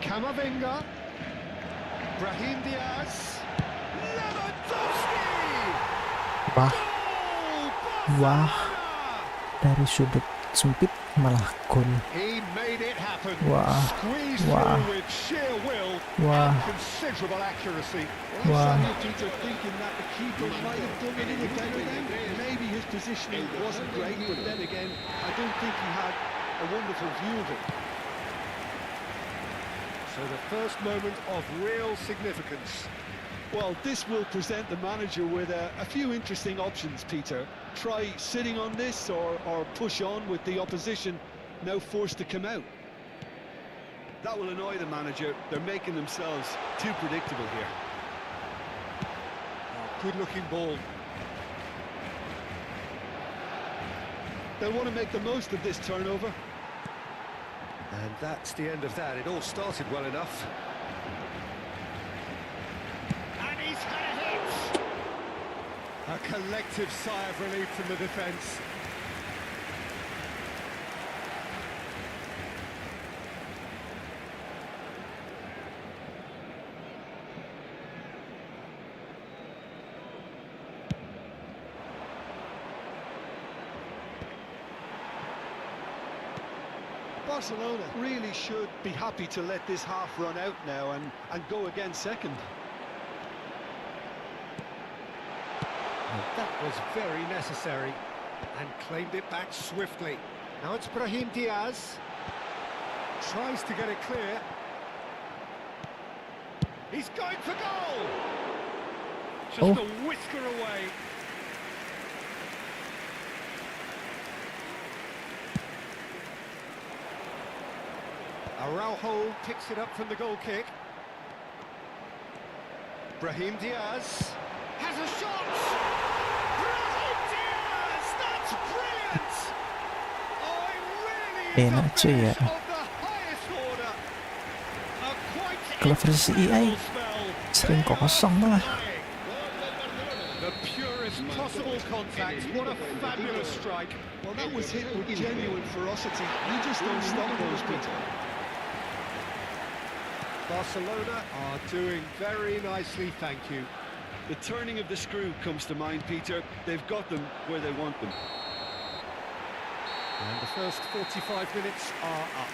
B: Camavinga. Brahim Diaz. Lewandowski!
A: Wah,
B: Goal!
A: wah. Dari sudut sempit malah gol.
B: He made it happen.
A: Wah,
B: Squeezed
A: wah.
B: through with sheer will
A: Wah.
B: and considerable accuracy.
A: Wow.
C: Samuel Peter thinking that the keeper might have done a little better then. Maybe his positioning wasn't great, but then again, I don't think he had a wonderful view of it.
B: So the first moment of real significance.
C: Well, this will present the manager with a few interesting options, Peter. Try sitting on this or push on with the opposition now forced to come out. That will annoy the manager. They're making themselves too predictable here.
B: Good-looking ball.
C: They'll want to make the most of this turnover.
B: And that's the end of that. It all started well enough. And he's had a hit! A collective sigh of relief from the defence.
C: Barcelona really should be happy to let this half run out now and go again second.
B: And that was very necessary and claimed it back swiftly. Now it's Brahim Diaz. Tries to get it clear. He's going for goal! Just a whisker away. Araujo picks it up from the goal kick. Brahim Diaz has a shot! Brahim Diaz! That's brilliant! Oh, it really is
A: Enak
B: a
A: cuy ya.
B: finish of the highest order. A quite
A: Kalau versi EA
B: incredible spell.
A: sering
B: They are
A: kosong malah.
B: flying. The purest possible contact. What a fabulous strike.
C: Well, that was hit with genuine ferocity. You just don't stop those, Peter.
B: Barcelona are doing very nicely, thank you.
C: The turning of the screw comes to mind, Peter. They've got them where they want them.
B: And the first 45 minutes are up.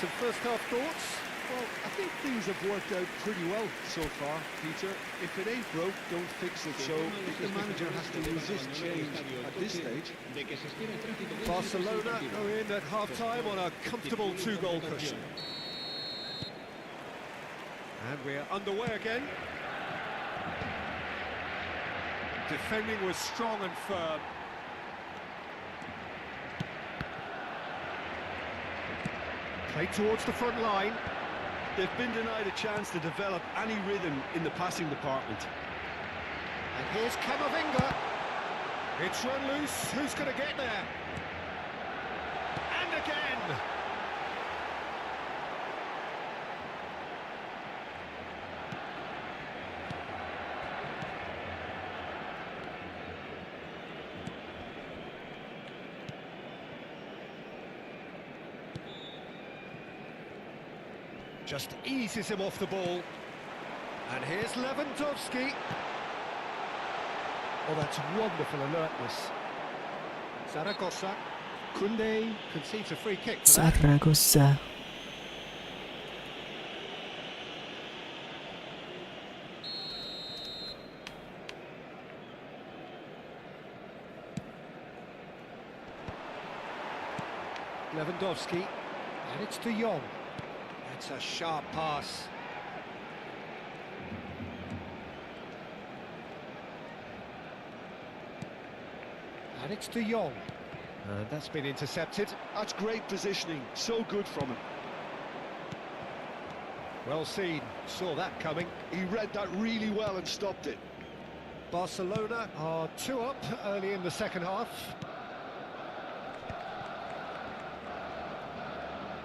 B: Some first half thoughts?
C: Well, I think things have worked out pretty well so far, Peter. If it ain't broke, don't fix it. So I think the manager has to resist change at this stage.
B: Barcelona go in at half-time on a comfortable 2-goal cushion. And we're underway again. Defending was strong and firm. Play towards the front line.
C: They've been denied a chance to develop any rhythm in the passing department.
B: And here's Camavinga. It's run loose. Who's going to get there? And again. Just eases him off the ball. And here's Lewandowski. Oh, that's wonderful alertness. Zaragoza. Koundé concedes a free kick for that.
A: Zaragoza.
B: Lewandowski. And it's De Jong. That's a sharp pass. And it's De Jong. And that's been intercepted.
C: That's great positioning, so good from him.
B: Well seen, saw that coming.
C: He read that really well and stopped it.
B: Barcelona are 2 up early in the second half.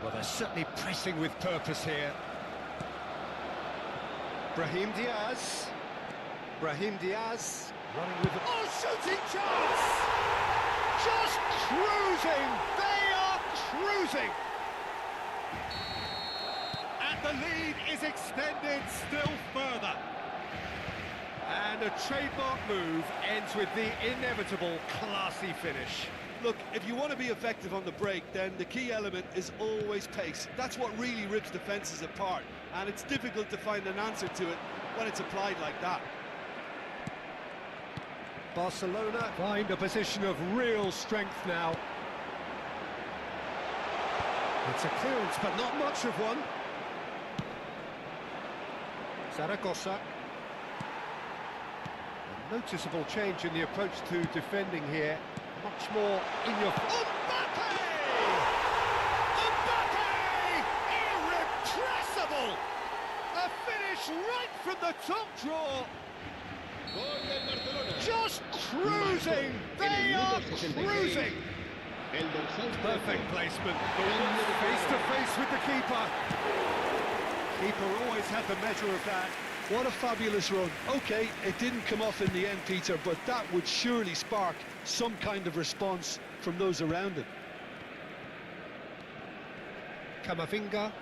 B: Well, they're certainly pressing with purpose here. Brahim Diaz. Brahim Diaz running with the... Oh, shooting chance! Just cruising! They are cruising! And the lead is extended still further. And a trademark move ends with the inevitable classy finish.
C: Look, if you want to be effective on the break, then the key element is always pace. That's what really rips defences apart, and it's difficult to find an answer to it when it's applied like that.
B: Barcelona find a position of real strength now. It's a clearance, but not much of one. Zaragoza. A noticeable change in the approach to defending here. Much more in your... Mbappe! Mbappe! Irrepressible! A finish right from the top draw. Just cruising! They are cruising! Perfect placement. Face to face with the keeper. Keeper always had the measure of that.
C: What a fabulous run. OK, it didn't come off in the end, Peter, but that would surely spark some kind of response from those around him.
B: Camavinga.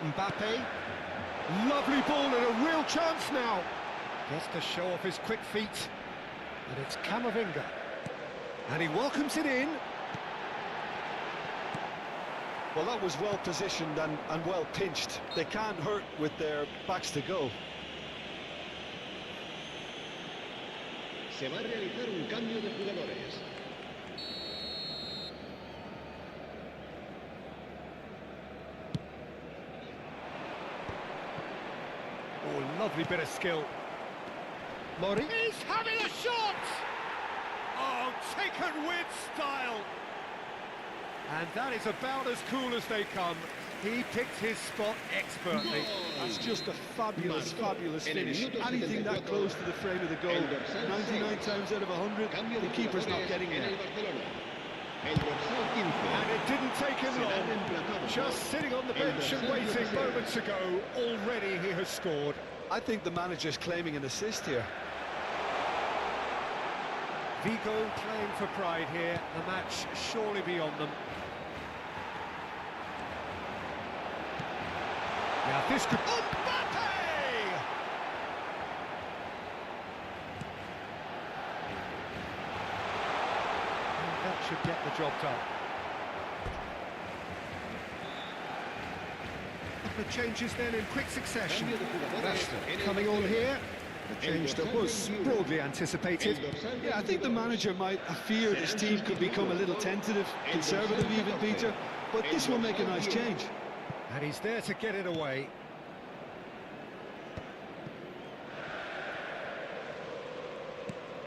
B: Mbappe. Lovely ball and a real chance now. Gets to show off his quick feet. And it's Camavinga. And he welcomes it in.
C: Well, that was well positioned and well pinched. They can't hurt with their backs to go.
D: Se va a realizar un cambio de jugadores.
B: Oh, lovely bit of skill. Mori is having a shot! Oh, taken with style! And that is about as cool as they come. He picked his spot expertly.
C: That's just a fabulous, fabulous finish. Anything that close to the frame of the goal, 99 times out of 100, the keeper's not getting there.
B: And it didn't take him long. Just sitting on the bench and waiting moments ago, already he has scored.
C: I think the manager's claiming an assist here.
B: Vigo playing for pride here, the match surely beyond them. Now this could... Mbappe! And that should get the job done. The changes then in quick succession. Rashford coming on here. A change that was broadly anticipated.
C: Yeah, I think the manager might have feared his team could become a little tentative, conservative even, Peter, but this will make a nice change.
B: And he's there to get it away.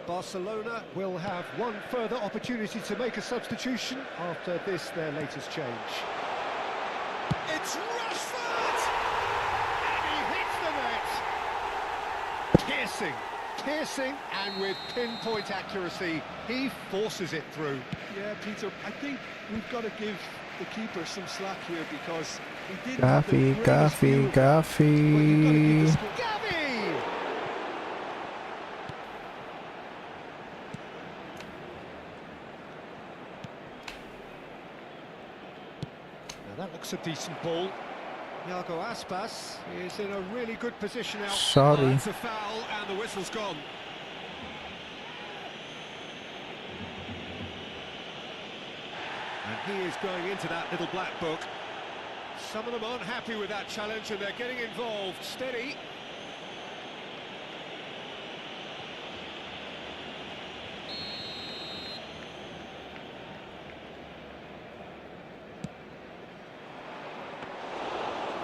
B: Barcelona will have one further opportunity to make a substitution after this, their latest change. It's Rashford! And he hits the net! Piercing, and with pinpoint accuracy, he forces it through.
C: Yeah, Peter, I think we've got to give the keeper some slack here because he did...
A: Gavi.
B: Gavi! That looks a decent ball. Iago Aspas is in a really good position out.
A: Sorry.
B: It's a foul and the whistle's gone. And he is going into that little black book. Some of them aren't happy with that challenge and they're getting involved. Steady.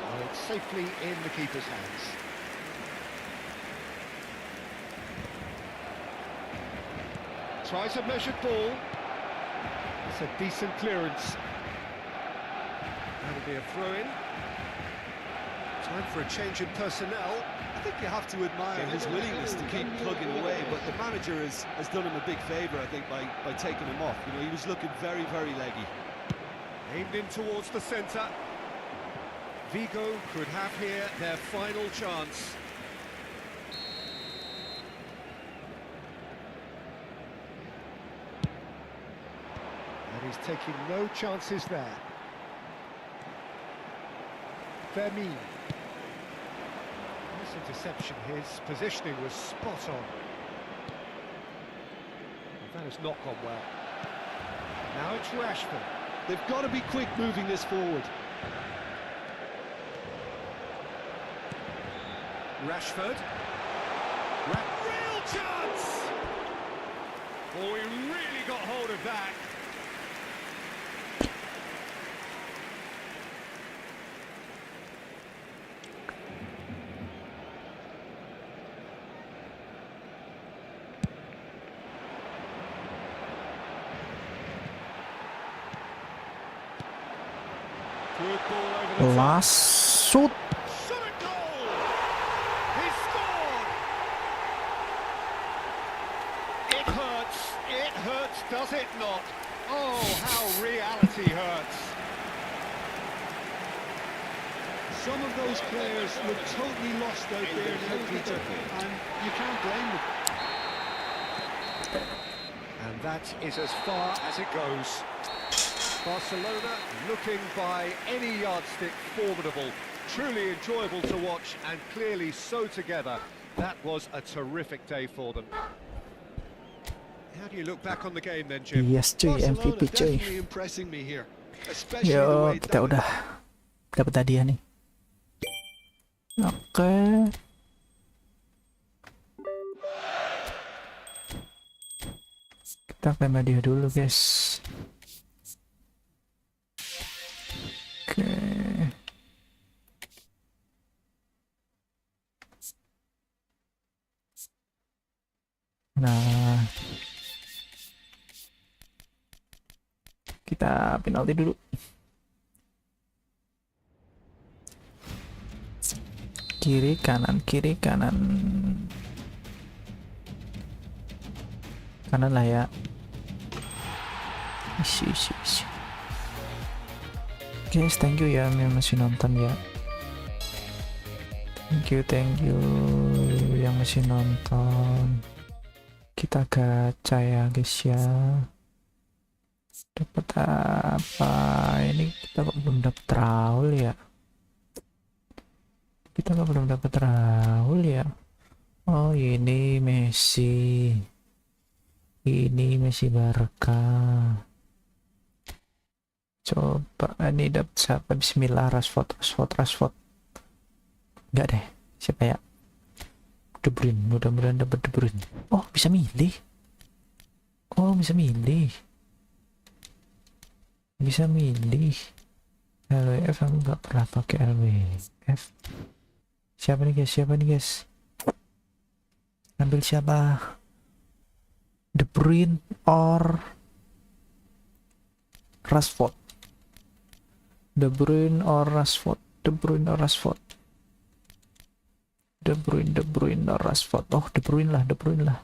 B: Well, it's safely in the keeper's hands. Tries a measured ball. It's a decent clearance. That'll be a throw-in. Time for a change in personnel.
C: I think you have to admire his willingness to keep plugging away, but the manager has done him a big favour, I think, by taking him off. You know, he was looking very, very leggy.
B: Aimed in towards the centre. Vigo could have here their final chance. And he's taking no chances there. Vermin. Nice interception. His positioning was spot on. Well, that has not gone well. Now it's Rashford.
C: They've got to be quick moving this forward.
B: Rashford. Real chance! Oh, he really got hold of that. Good ball over the top.
A: Last shoot.
B: Shot at goal! He scored! It hurts, does it not? Oh, how reality hurts.
C: Some of those players look totally lost out there now, Peter, and you can't blame them.
B: And that is as far as it goes. Barcelona looking by any yardstick formidable, truly enjoyable to watch and clearly so together. That was a terrific day for them. How do you look back on the game then, Jim?
A: Yes cuy,
C: Barcelona
A: MVP cuy.
C: definitely impressing me here, especially the
A: Yo,
C: way
A: kita udah dapat hadiah nih. Oke. Kita klaim hadiah dulu, guys. Oke. Nah, kita penalti dulu. Kiri kanan kanan lah ya. Isi. Guys, thank you ya yang masih nonton ya. Thank you yang masih nonton. Kita gacha ya guys ya. Dapat apa ini? Kita kok belum dapat Raul ya. Oh, ini Messi. Ini Messi Barca. Coba ini dapat siapa? Bismillah, Rashford. Enggak deh. Siapa ya? De Bruyne. Mudah-mudahan dapat De Bruyne. Oh, bisa milih. LWF aku nggak pernah pakai LWF. Siapa nih guys? Ambil siapa? De Bruyne or Rashford. De Bruyne or Rashford. Oh, De Bruyne lah.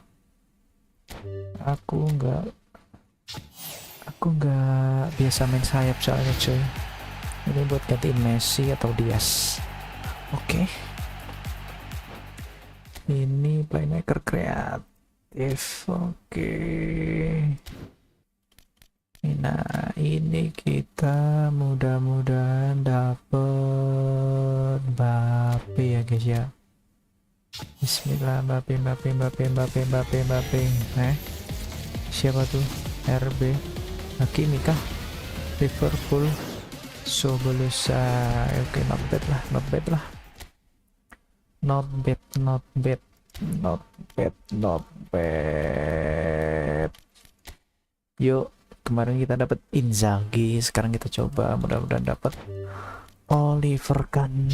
A: Aku nggak biasa main sayap soalnya coy. Ini buat gantiin Messi atau Diaz. Oke. Ini playmaker kreatif. Oke. Nah, ini kita mudah-mudahan dapet Mbappe ya guys ya. Bismillah, Mbappe. Siapa tuh? RB Hakimi kah? Liverpool. Sobolusai. Oke, not bad lah. Not bad. Yuk, kemarin kita dapat Inzaghi, sekarang kita coba mudah-mudahan dapat Oliver Kahn.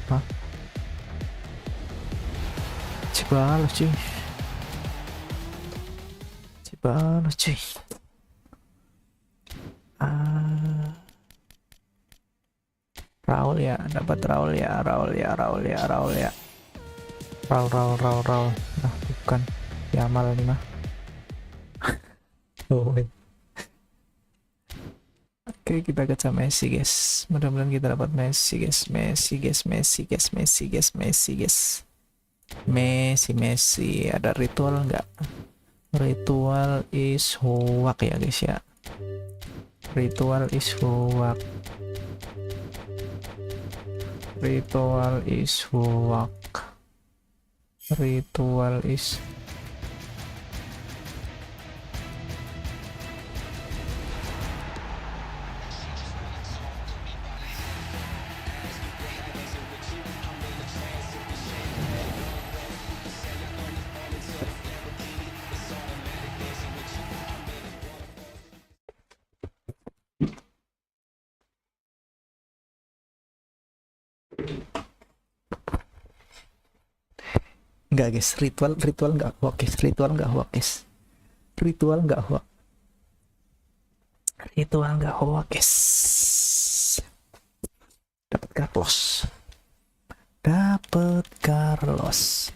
A: Hah? Cibalos cuy. Raul ya, dapat Raul ya. Raul. Nah, bukan Yamal nih mah. Oke, kita ke Messi guys. Mudah-mudahan kita dapat Messi guys. Messi. Ada ritual nggak? Ritual is hoak ya guys ya. Ritual is hoak. Enggak guys, ritual enggak hoax guys. Ritual enggak hoax guys. Dapat Carlos.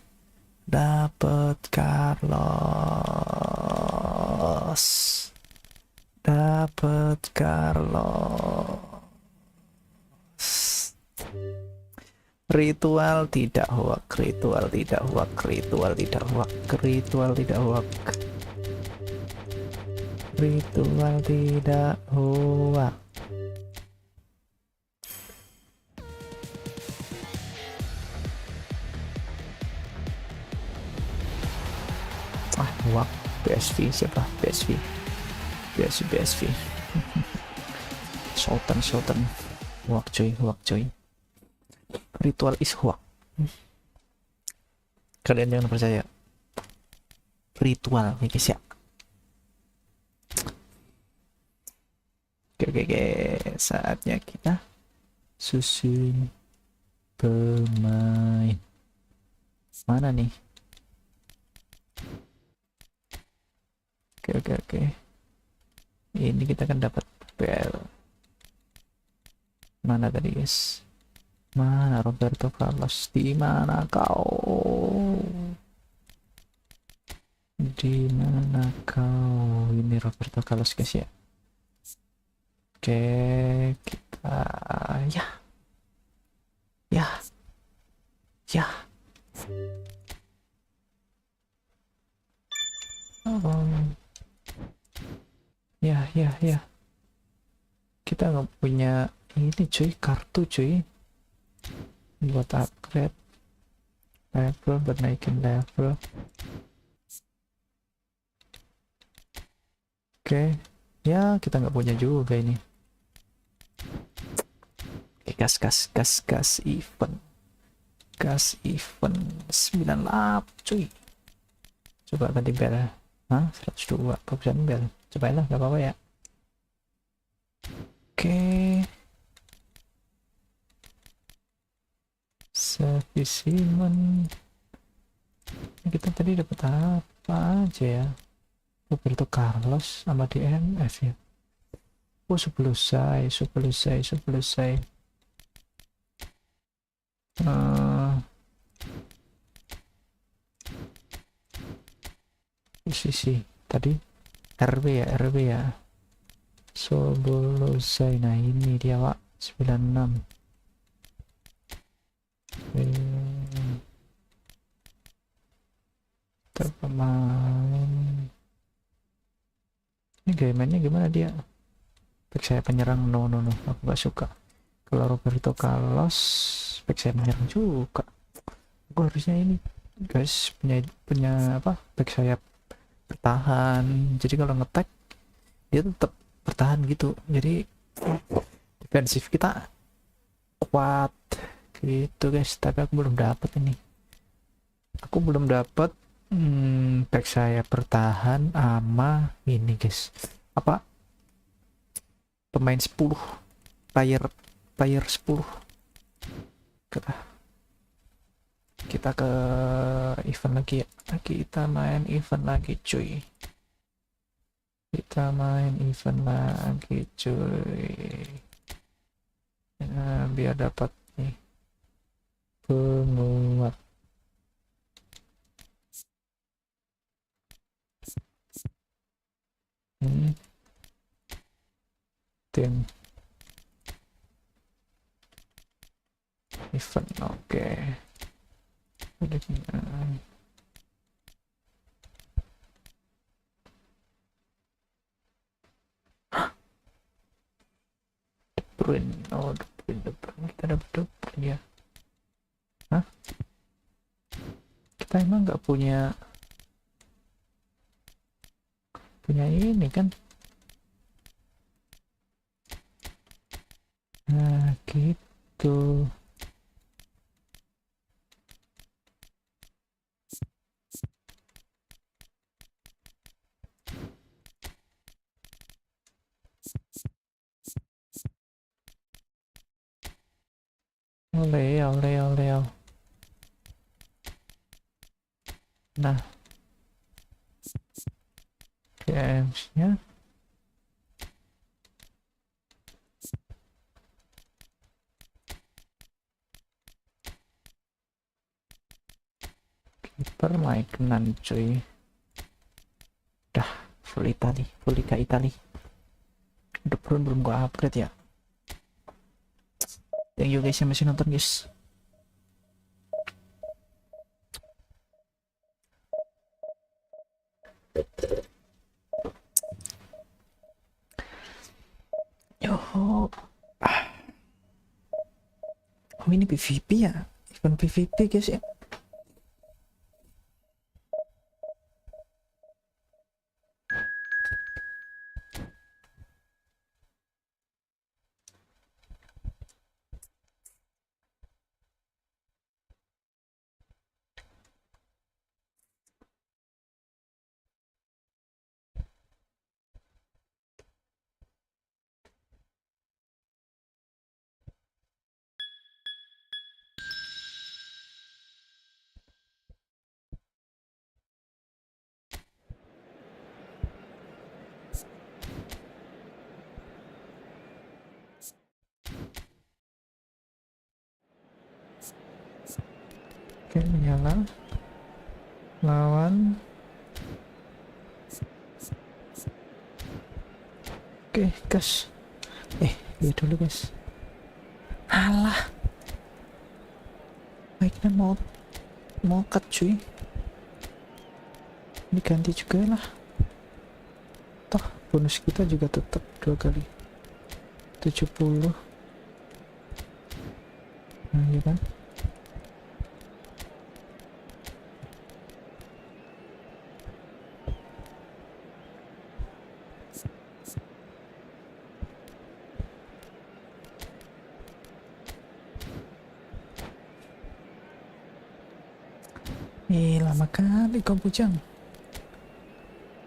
A: Ritual tidak hoax. Hoax. PSV siapa? PSV. Sultan. Hoax coy. Ritual is hoax. Kalian jangan percaya. Ritual ya guys ya. Oke. Saatnya kita susun pemain. Mana nih? Oke. Ini kita kan dapat PL. Mana tadi guys? Mana Roberto Carlos? Di mana kau? Ini Roberto Carlos guys ya. Oke, kita ya. Ya. Kita nggak punya ini cuy, kartu cuy. Buat upgrade level, buat naikin level. Oke, ya kita nggak punya juga ini. Gas event 9 lap cuy. Coba ganti bel. 102 persen bel. Cobain lah, nggak apa-apa ya. Oke. Sufficient. Kita tadi dapat apa aja ya? Roberto Carlos sama DNF ya. Sebelum saya. Sisi tadi RB ya. Sebelum saya. Nah ini dia Wak 96. Terpemain gaya mainnya gimana dia? Back saya penyerang, no, aku gak suka. Kalau Roberto Carlos back saya penyerang juga. Aku harusnya ini guys punya apa, back sayap bertahan, jadi kalau ngetek dia tetap bertahan gitu, jadi defensif kita kuat gitu guys. Tapi aku belum dapat ini, aku belum dapat back saya bertahan sama ini guys, apa, pemain 10, player 10. Kita ke event lagi ya, kita main event lagi cuy, nah, biar dapat nih penguat. Tim event, oke. De Bruyne, kita dapat De Bruyne ya. Hah? Kita emang nggak punya ini kan? Nah gitu. Leo. Nah, games-nya kiper Maignan cuy. Dah full Liga Itali. De Bruyne belum gua upgrade ya. Thank you guys yang masih nonton guys. Oh ini PVP ya, event PVP guys ya. Oke, menyala lawan. Oke gas, lihat dulu guys. Alah, baiknya mau cut cuy, diganti juga lah, toh bonus kita juga tetap 2 kali 70. Nah ya kan. Lama kali kau bujang.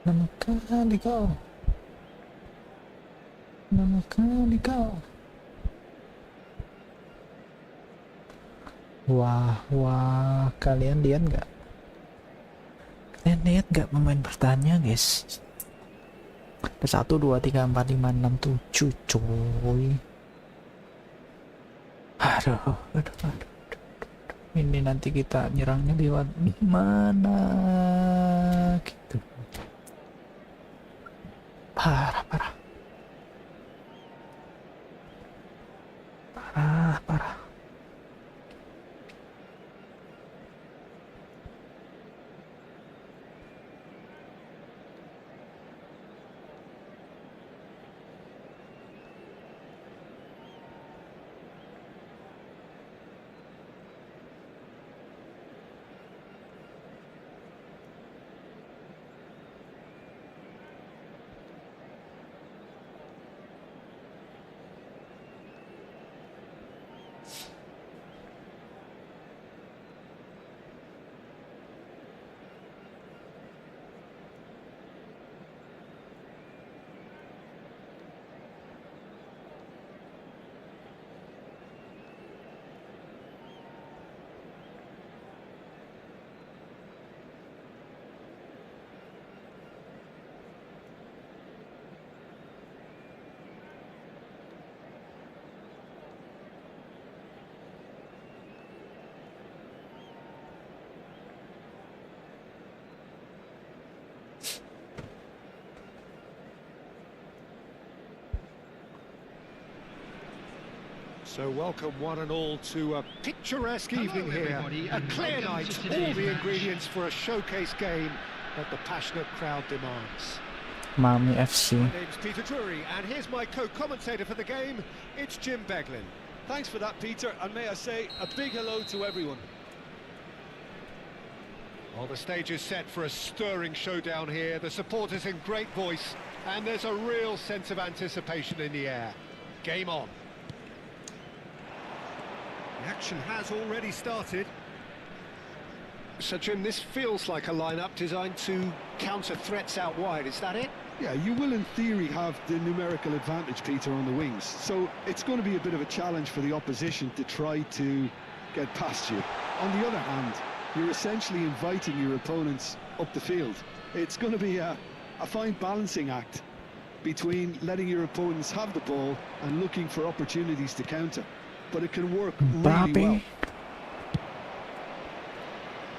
A: Lama kali kau. Wah, kalian lihat nggak? Pemain bertahannya guys? 1, 2, 3, 4, 5, 6, 7 coy. Aduh. Ini nanti kita nyerangnya lewat mana gitu. Parah.
B: So welcome one and all to a picturesque evening here. A clear night, all the ingredients for a showcase game that the passionate crowd demands.
A: Mami FC.
B: My name's Peter Drury, and here's my co-commentator for the game. It's Jim Beglin.
C: Thanks for that, Peter, and may I say a big hello to everyone.
B: Well, the stage is set for a stirring showdown here. The supporters in great voice, and there's a real sense of anticipation in the air. Game on. The action has already started. So, Jim, this feels like a lineup designed to counter threats out wide, is that it?
C: Yeah, you will in theory have the numerical advantage, Peter, on the wings. So it's going to be a bit of a challenge for the opposition to try to get past you. On the other hand, you're essentially inviting your opponents up the field. It's going to be a fine balancing act between letting your opponents have the ball and looking for opportunities to counter. But it can work really well.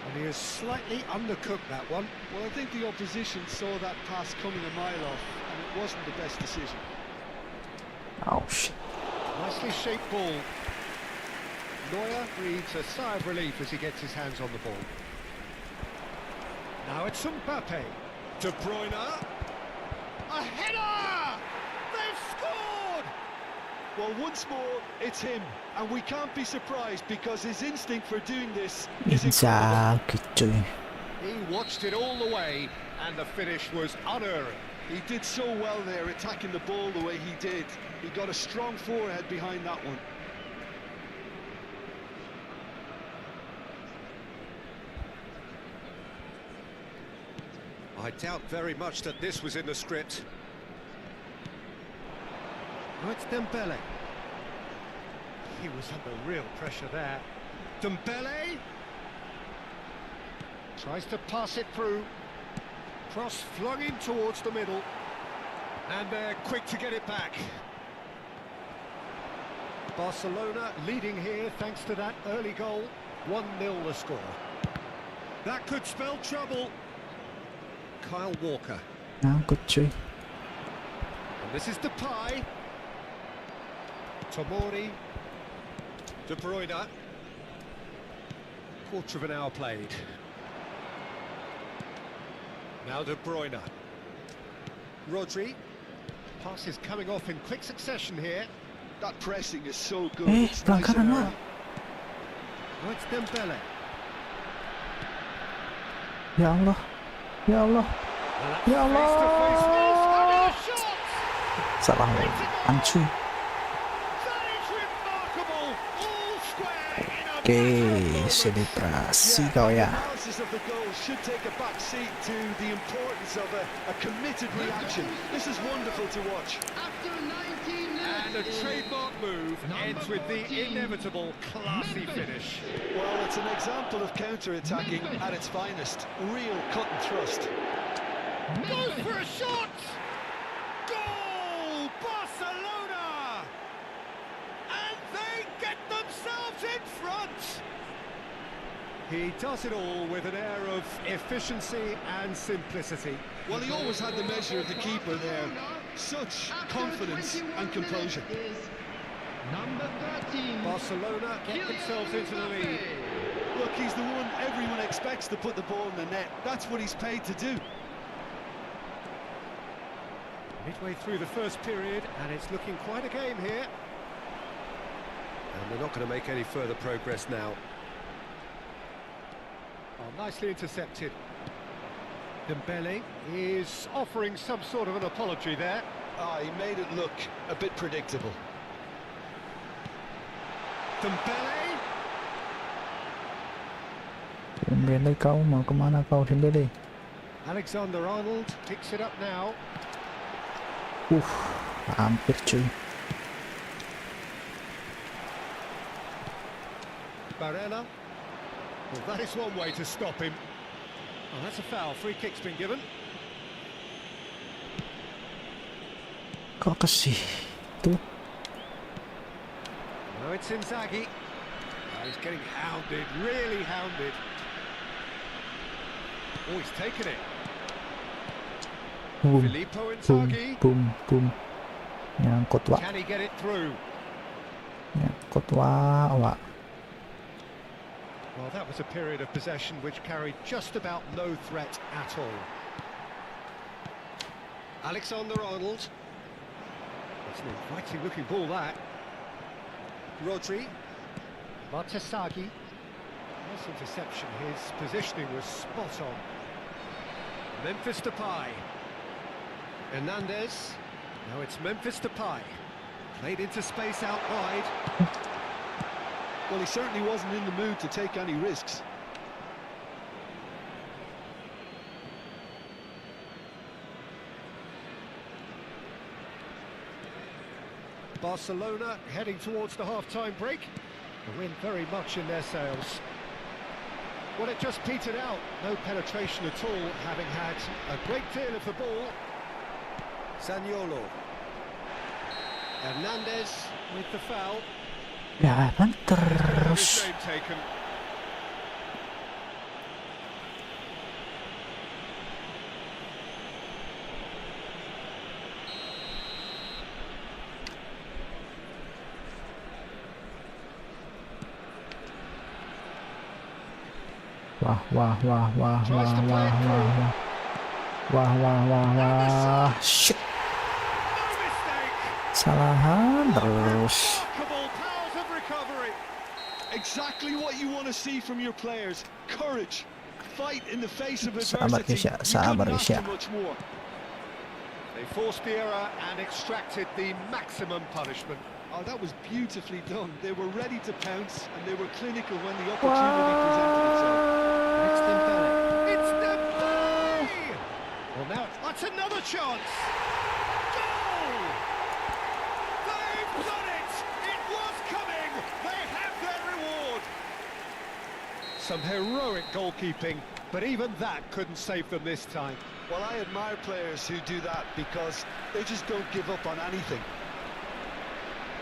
B: And he has slightly undercooked that one.
C: Well, I think the opposition saw that pass coming a mile off, and it wasn't the best decision.
A: Oh shit.
B: Nicely shaped ball. Neuer breathes a sigh of relief as he gets his hands on the ball. Now it's Mbappe. De Bruyne. A header! They've scored!
C: Well, once more, it's him, and we can't be surprised because his instinct for doing this is
A: Inzaghi cuy.
B: He watched it all the way, and the finish was unerring.
C: He did so well there, attacking the ball the way he did. He got a strong forehead behind that one.
B: I doubt very much that this was in the script. Oh, it's Dembele. He was under real pressure there. Dembele tries to pass it through. Cross flung in towards the middle. And they're quick to get it back. Barcelona leading here thanks to that early goal. 1-0 the score. That could spell trouble. Kyle Walker.
A: Now good cuy.
B: And this is Depay. Tomori. De Bruyne. Quarter of an hour played. Now De Bruyne. Rodri. Passes coming off in quick succession here.
C: That pressing is so good.
A: It's nice and early.
B: Oh, it's Dembele.
A: Ya Allah. Ya Allah. Ya Allah. Salah ancuy. Oke, selebrasi kau ya.
C: Should take a back seat to the importance of a committed reaction. This is wonderful to watch.
B: And a trademark move ends with the inevitable classy finish.
C: Well, it's an example of counter-attacking at its finest. Real cut and thrust.
B: Goes for a shot! Goal! Barcelona! And they get themselves in front! He does it all with an air of efficiency and simplicity.
C: Well, he always had the measure of the keeper there. Such confidence and composure.
D: Number 13.
B: Barcelona get themselves into the lead.
C: Look, he's the one everyone expects to put the ball in the net. That's what he's paid to do.
B: Midway through the first period, and it's looking quite a game here. And they're not going to make any further progress now. Oh, nicely intercepted. Dembele is offering some sort of an apology there.
C: He made it look a bit predictable.
B: Dembele.
A: Dembele kau mau kemana kau Dembele?
B: Alexander-Arnold picks it up now.
A: Hampir cuy.
B: Barella. Well, that is one way to stop him. Oh, that's a foul. Free kick's been given.
A: Kok kasih tuh?
B: No, it's Inzaghi. Oh, he's getting hounded, really hounded. Oh, he's taken it. Filippo Inzaghi.
A: Boom. Nyangkut, Wak.
B: Can he get it through?
A: Ya. Courtois. Wah.
B: Well, that was a period of possession which carried just about no threat at all. Alexander-Arnold. That's an inviting-looking ball, that. Rodri. Martesaghi. Nice interception. His positioning was spot on. Memphis Depay. Hernandez. Now it's Memphis Depay. Played into space out wide.
C: Well, he certainly wasn't in the mood to take any risks.
B: Barcelona heading towards the half-time break. The wind very much in their sails. Well, it just petered out. No penetration at all, having had a great deal of the ball. Zaniolo. Hernandez with the foul.
A: Jangan
B: His
A: terus.
B: name taken.
A: Wah. Shit.
B: No mistake.
A: Salahan terus.
B: Remarkable powers of recovery.
C: Exactly what you want to see from your players. Courage. Fight in the face of
A: Sabar,
C: adversity.
A: Kesha.
C: You
A: Sabar,
C: couldn't ask
A: Kesha.
C: for much more.
B: They forced the error and extracted the maximum punishment.
C: Oh, that was beautifully done. They were ready to pounce and they were clinical when the opportunity presented itself.
B: It's Dembele. It's Dembele! Well, now that's another chance. Goal! They've done it! It was coming! They have their reward! Some heroic goalkeeping, but even that couldn't save them this time.
C: Well, I admire players who do that because they just don't give up on anything.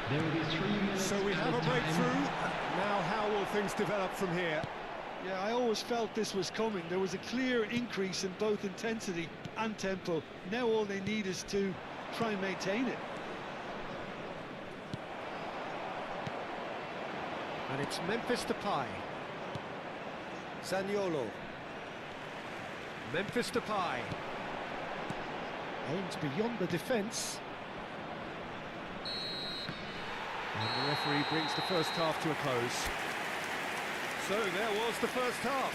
D: There will be 3 minutes.
B: So we have a breakthrough. Now how will things develop from here?
C: Yeah, I always felt this was coming. There was a clear increase in both intensity and tempo. Now all they need is to try and maintain it.
B: And it's Memphis Depay. Zaniolo. Memphis Depay. Aims beyond the defence. And the referee brings the first half to a close. So there was the first half.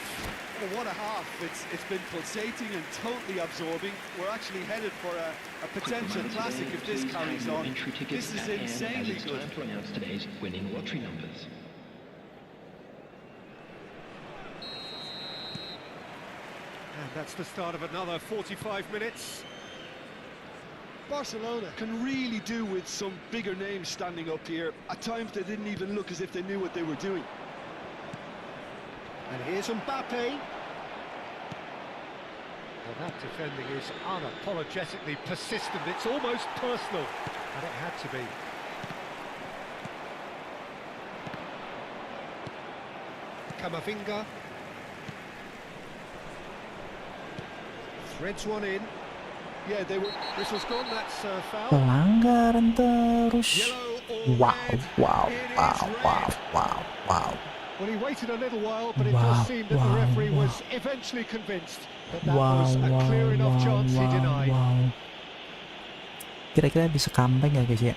C: Well, what a half. It's been pulsating and totally absorbing. We're actually headed for a potential classic if this carries on. This is insanely good.
D: Time to announce today's winning lottery numbers.
B: And that's the start of another 45 minutes.
C: Barcelona can really do with some bigger names standing up here. At times they didn't even look as if they knew what they were doing.
B: And here's Mbappe. Well, that defending is unapologetically persistent. It's almost personal. And it had to be. Camavinga. Threads one in.
C: Yeah, they were.
B: This was gone, that's foul.
A: Pelanggaran terus.
B: Yellow or
A: Wow,
B: red.
A: wow,
B: It is
A: wow,
B: red.
A: wow, wow, wow.
B: Well, he waited a little while, but it
A: Wow,
B: does seem that the
A: wow,
B: referee
A: wow.
B: was eventually convinced that that
A: Wow,
B: was a
A: wow,
B: clear enough
A: wow,
B: chance he
A: wow,
B: denied.
A: wow. Kira-kira bisa comeback ya guys ya?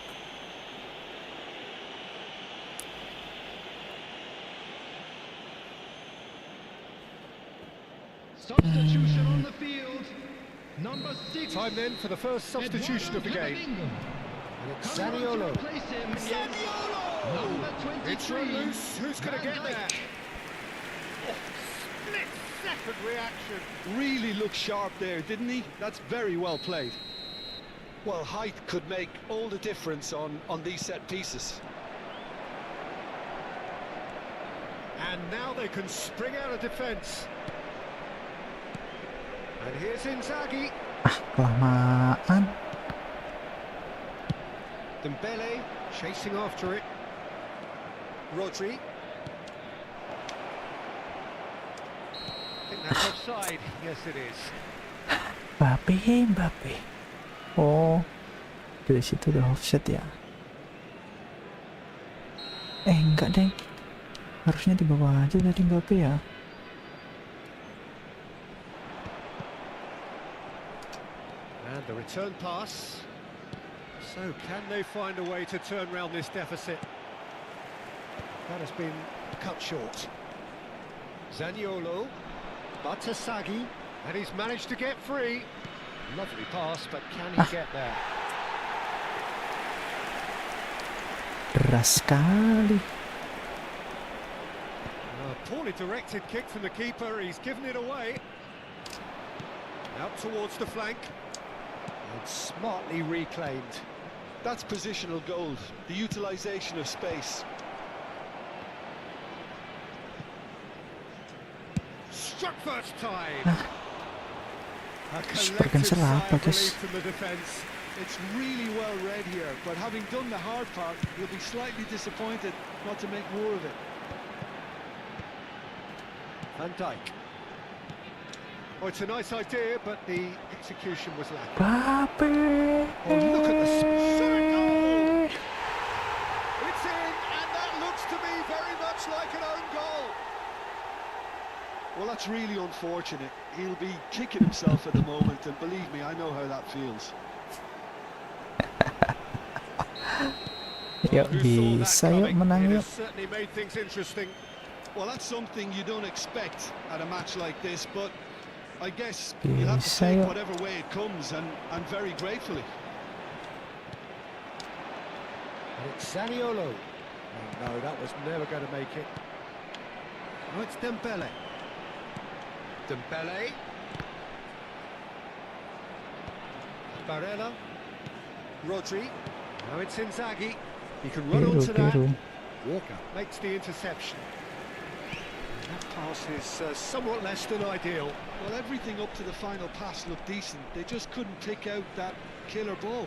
D: Substitution on the field. Number 6.
B: Time then for the first substitution of the game. And it's Zaniolo.
D: Number 23.
B: It's run loose. Who's going to
D: Van
B: get
D: Dijk.
B: there? Split-second reaction.
C: Really looked sharp there, didn't he? That's very well played. Well, height could make all the difference on these set pieces.
B: And now they can spring out of defence. And here's Inzaghi.
A: Kelamaan.
B: Dembele chasing after it. Rodri. I think that's offside. Yes, it is.
A: Mbappe. Oh, dari situ udah offset ya. Enggak deh. Harusnya di bawah aja tadi Mbappe ya.
B: And the return pass. So can they find a way to turn round this deficit? That has been cut short. Zaniolo, Batasagi, and he's managed to get free. Lovely pass, but can he get there?
A: Deras sekali.
B: A poorly directed kick from the keeper, he's given it away. Out towards the flank. And smartly reclaimed.
C: That's positional gold, the utilisation of space.
B: Struck first time. A
A: Seperti
B: collective
A: salah
B: sigh
A: apa
B: of
A: guys?
B: relief from the defence.
C: It's really well read here, but having done the hard part, he'll be slightly disappointed not to make more of it.
B: Van Dijk. Oh, it's a nice idea, but the execution was lacking.
A: Mbappe.
B: Oh, look at the third goal! It's in, and that looks to me very much like an own goal.
C: Well, that's really unfortunate. He'll be kicking himself at the moment, and believe me, I know how that feels.
A: Yuk bisa yuk menang
B: It
A: yuk.
B: has certainly made things interesting.
C: Well, that's something you don't expect at a match like this, but I guess you'll have to
A: Bisa
C: take
A: yuk.
C: whatever way it comes, and very gratefully.
B: And it's Zaniolo. Oh, no, that was never going to make it. Oh, it's Dembele. Dembele. Barella. Rodri. Now it's Inzaghi. He can run onto that. Walker makes the interception. And that pass is somewhat less than ideal.
C: Well, everything up to the final pass looked decent. They just couldn't pick out that killer ball.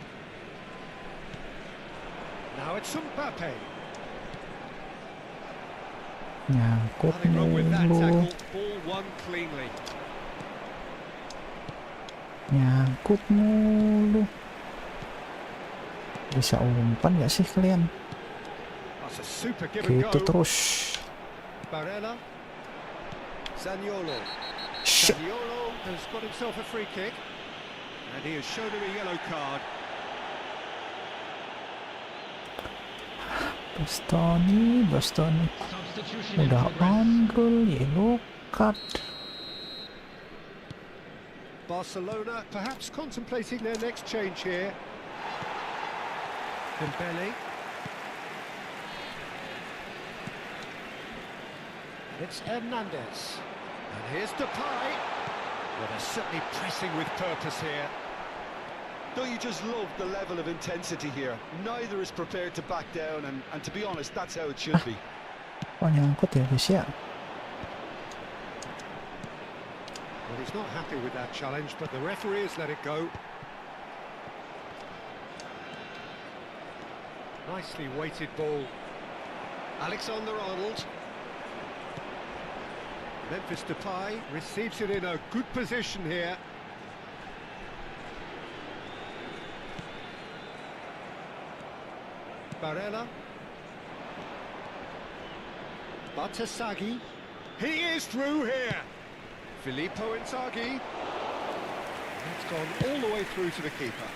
B: Now it's Mbappe.
A: Nyangkut
B: Nothing wrong with that
A: mulu.
B: tackle. Ball won cleanly.
A: Nyangkut mulu. Bisa umpan gak sih kalian?
B: That's a super give and
A: Gitu
B: go.
A: terus.
B: Barella. Zaniolo.
A: Shit.
B: Zaniolo has got himself a free kick. And he has shown him a yellow card.
A: Bastoni. Udah on goal, yellow card.
B: Barcelona perhaps contemplating their next change here. Dembele. It's Hernandez. And here's Depay. Well, they're certainly pressing with purpose here.
C: Don't you just love the level of intensity here? Neither is prepared to back down, and to be honest, that's how it should be.
A: Oh nyangkut ya guys ya.
B: Well, he's not happy with that challenge, but the referee has let it go. Nicely weighted ball. Alexander-Arnold. Memphis Depay receives it in a good position here. Barella. Batasagi. He is through here. Filippo Inzaghi. That's gone all the way through to the keeper.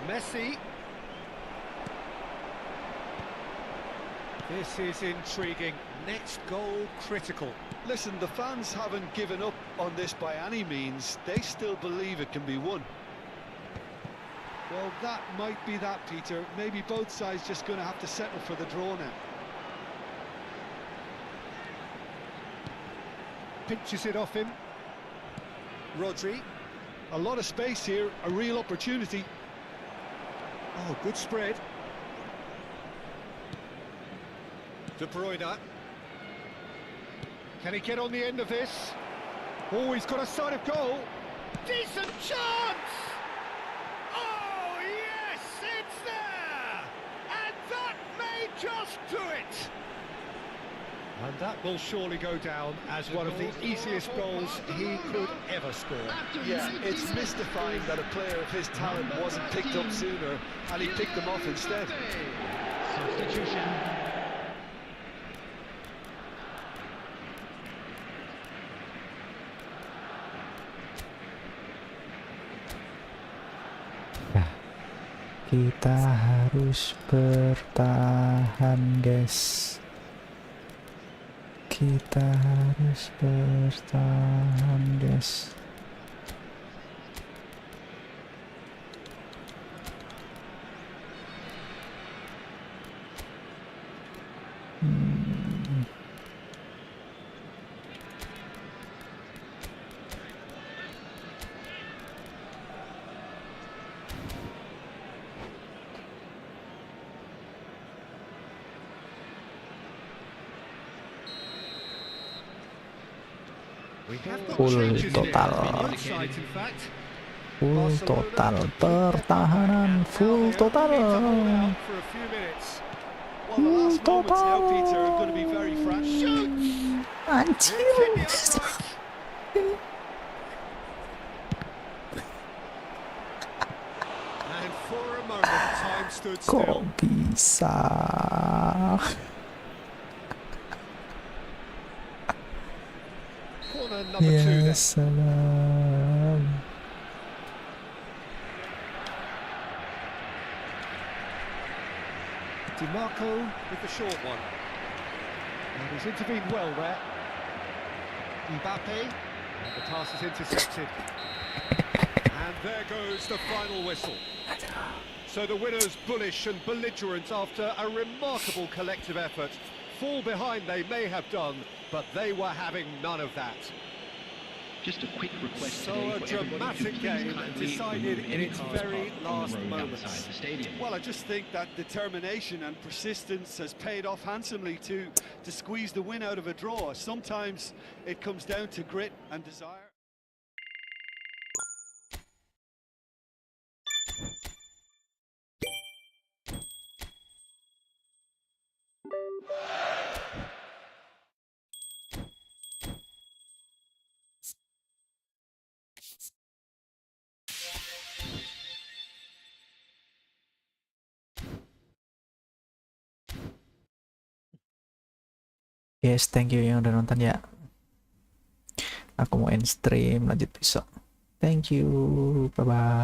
B: Messi. This is intriguing. Next goal critical.
C: Listen, the fans haven't given up on this by any means. They still believe it can be won. Well, that might be that, Peter. Maybe both sides just going to have to settle for the draw now.
B: Pinches it off him. Rodri.
C: A lot of space here, a real opportunity.
B: Oh, good spread. De Bruyne. Can he get on the end of this? Oh, he's got a sight of goal. Decent chance! Oh, yes, it's there! And that may just do it! And that will surely go down as one of the easiest goals he could ever score.
C: Yeah, it's mystifying that a player of his talent wasn't picked up sooner, and he picked them off instead.
D: Substitution.
A: Kita harus bertahan, guys. Kita harus bertahan, guys.
B: We have got
A: Full
B: changes here
A: total.
B: on both sides, in fact.
A: Full total pertahanan, full total.
B: For a few minutes.
C: Well, the last moments now, Peter, are going to be very fresh.
A: Anjir.
B: And for a moment, time stood
A: Kok
B: still.
A: bisa?
B: Corner number two
A: Ya
B: then.
A: salam.
B: DiMarco with the short one. And he's intervened well there. Mbappe. And the pass is intercepted. And there goes the final whistle. So the winners bullish and belligerent after a remarkable collective effort. Fall behind they may have done, but they were having none of that.
D: Just a quick request
B: So
D: today
B: a
D: for everybody to
B: dramatic
D: please
B: game
D: kindly
B: decided
D: remove
B: in
D: any
B: its
D: cars
B: very
D: parked on
B: last
D: the road
B: moments.
D: outside the stadium.
C: Well, I just think that determination and persistence has paid off handsomely to squeeze the win out of a draw. Sometimes it comes down to grit and desire.
A: Yes, thank you yang udah nonton ya. Aku mau end stream, lanjut besok. Thank you, bye bye.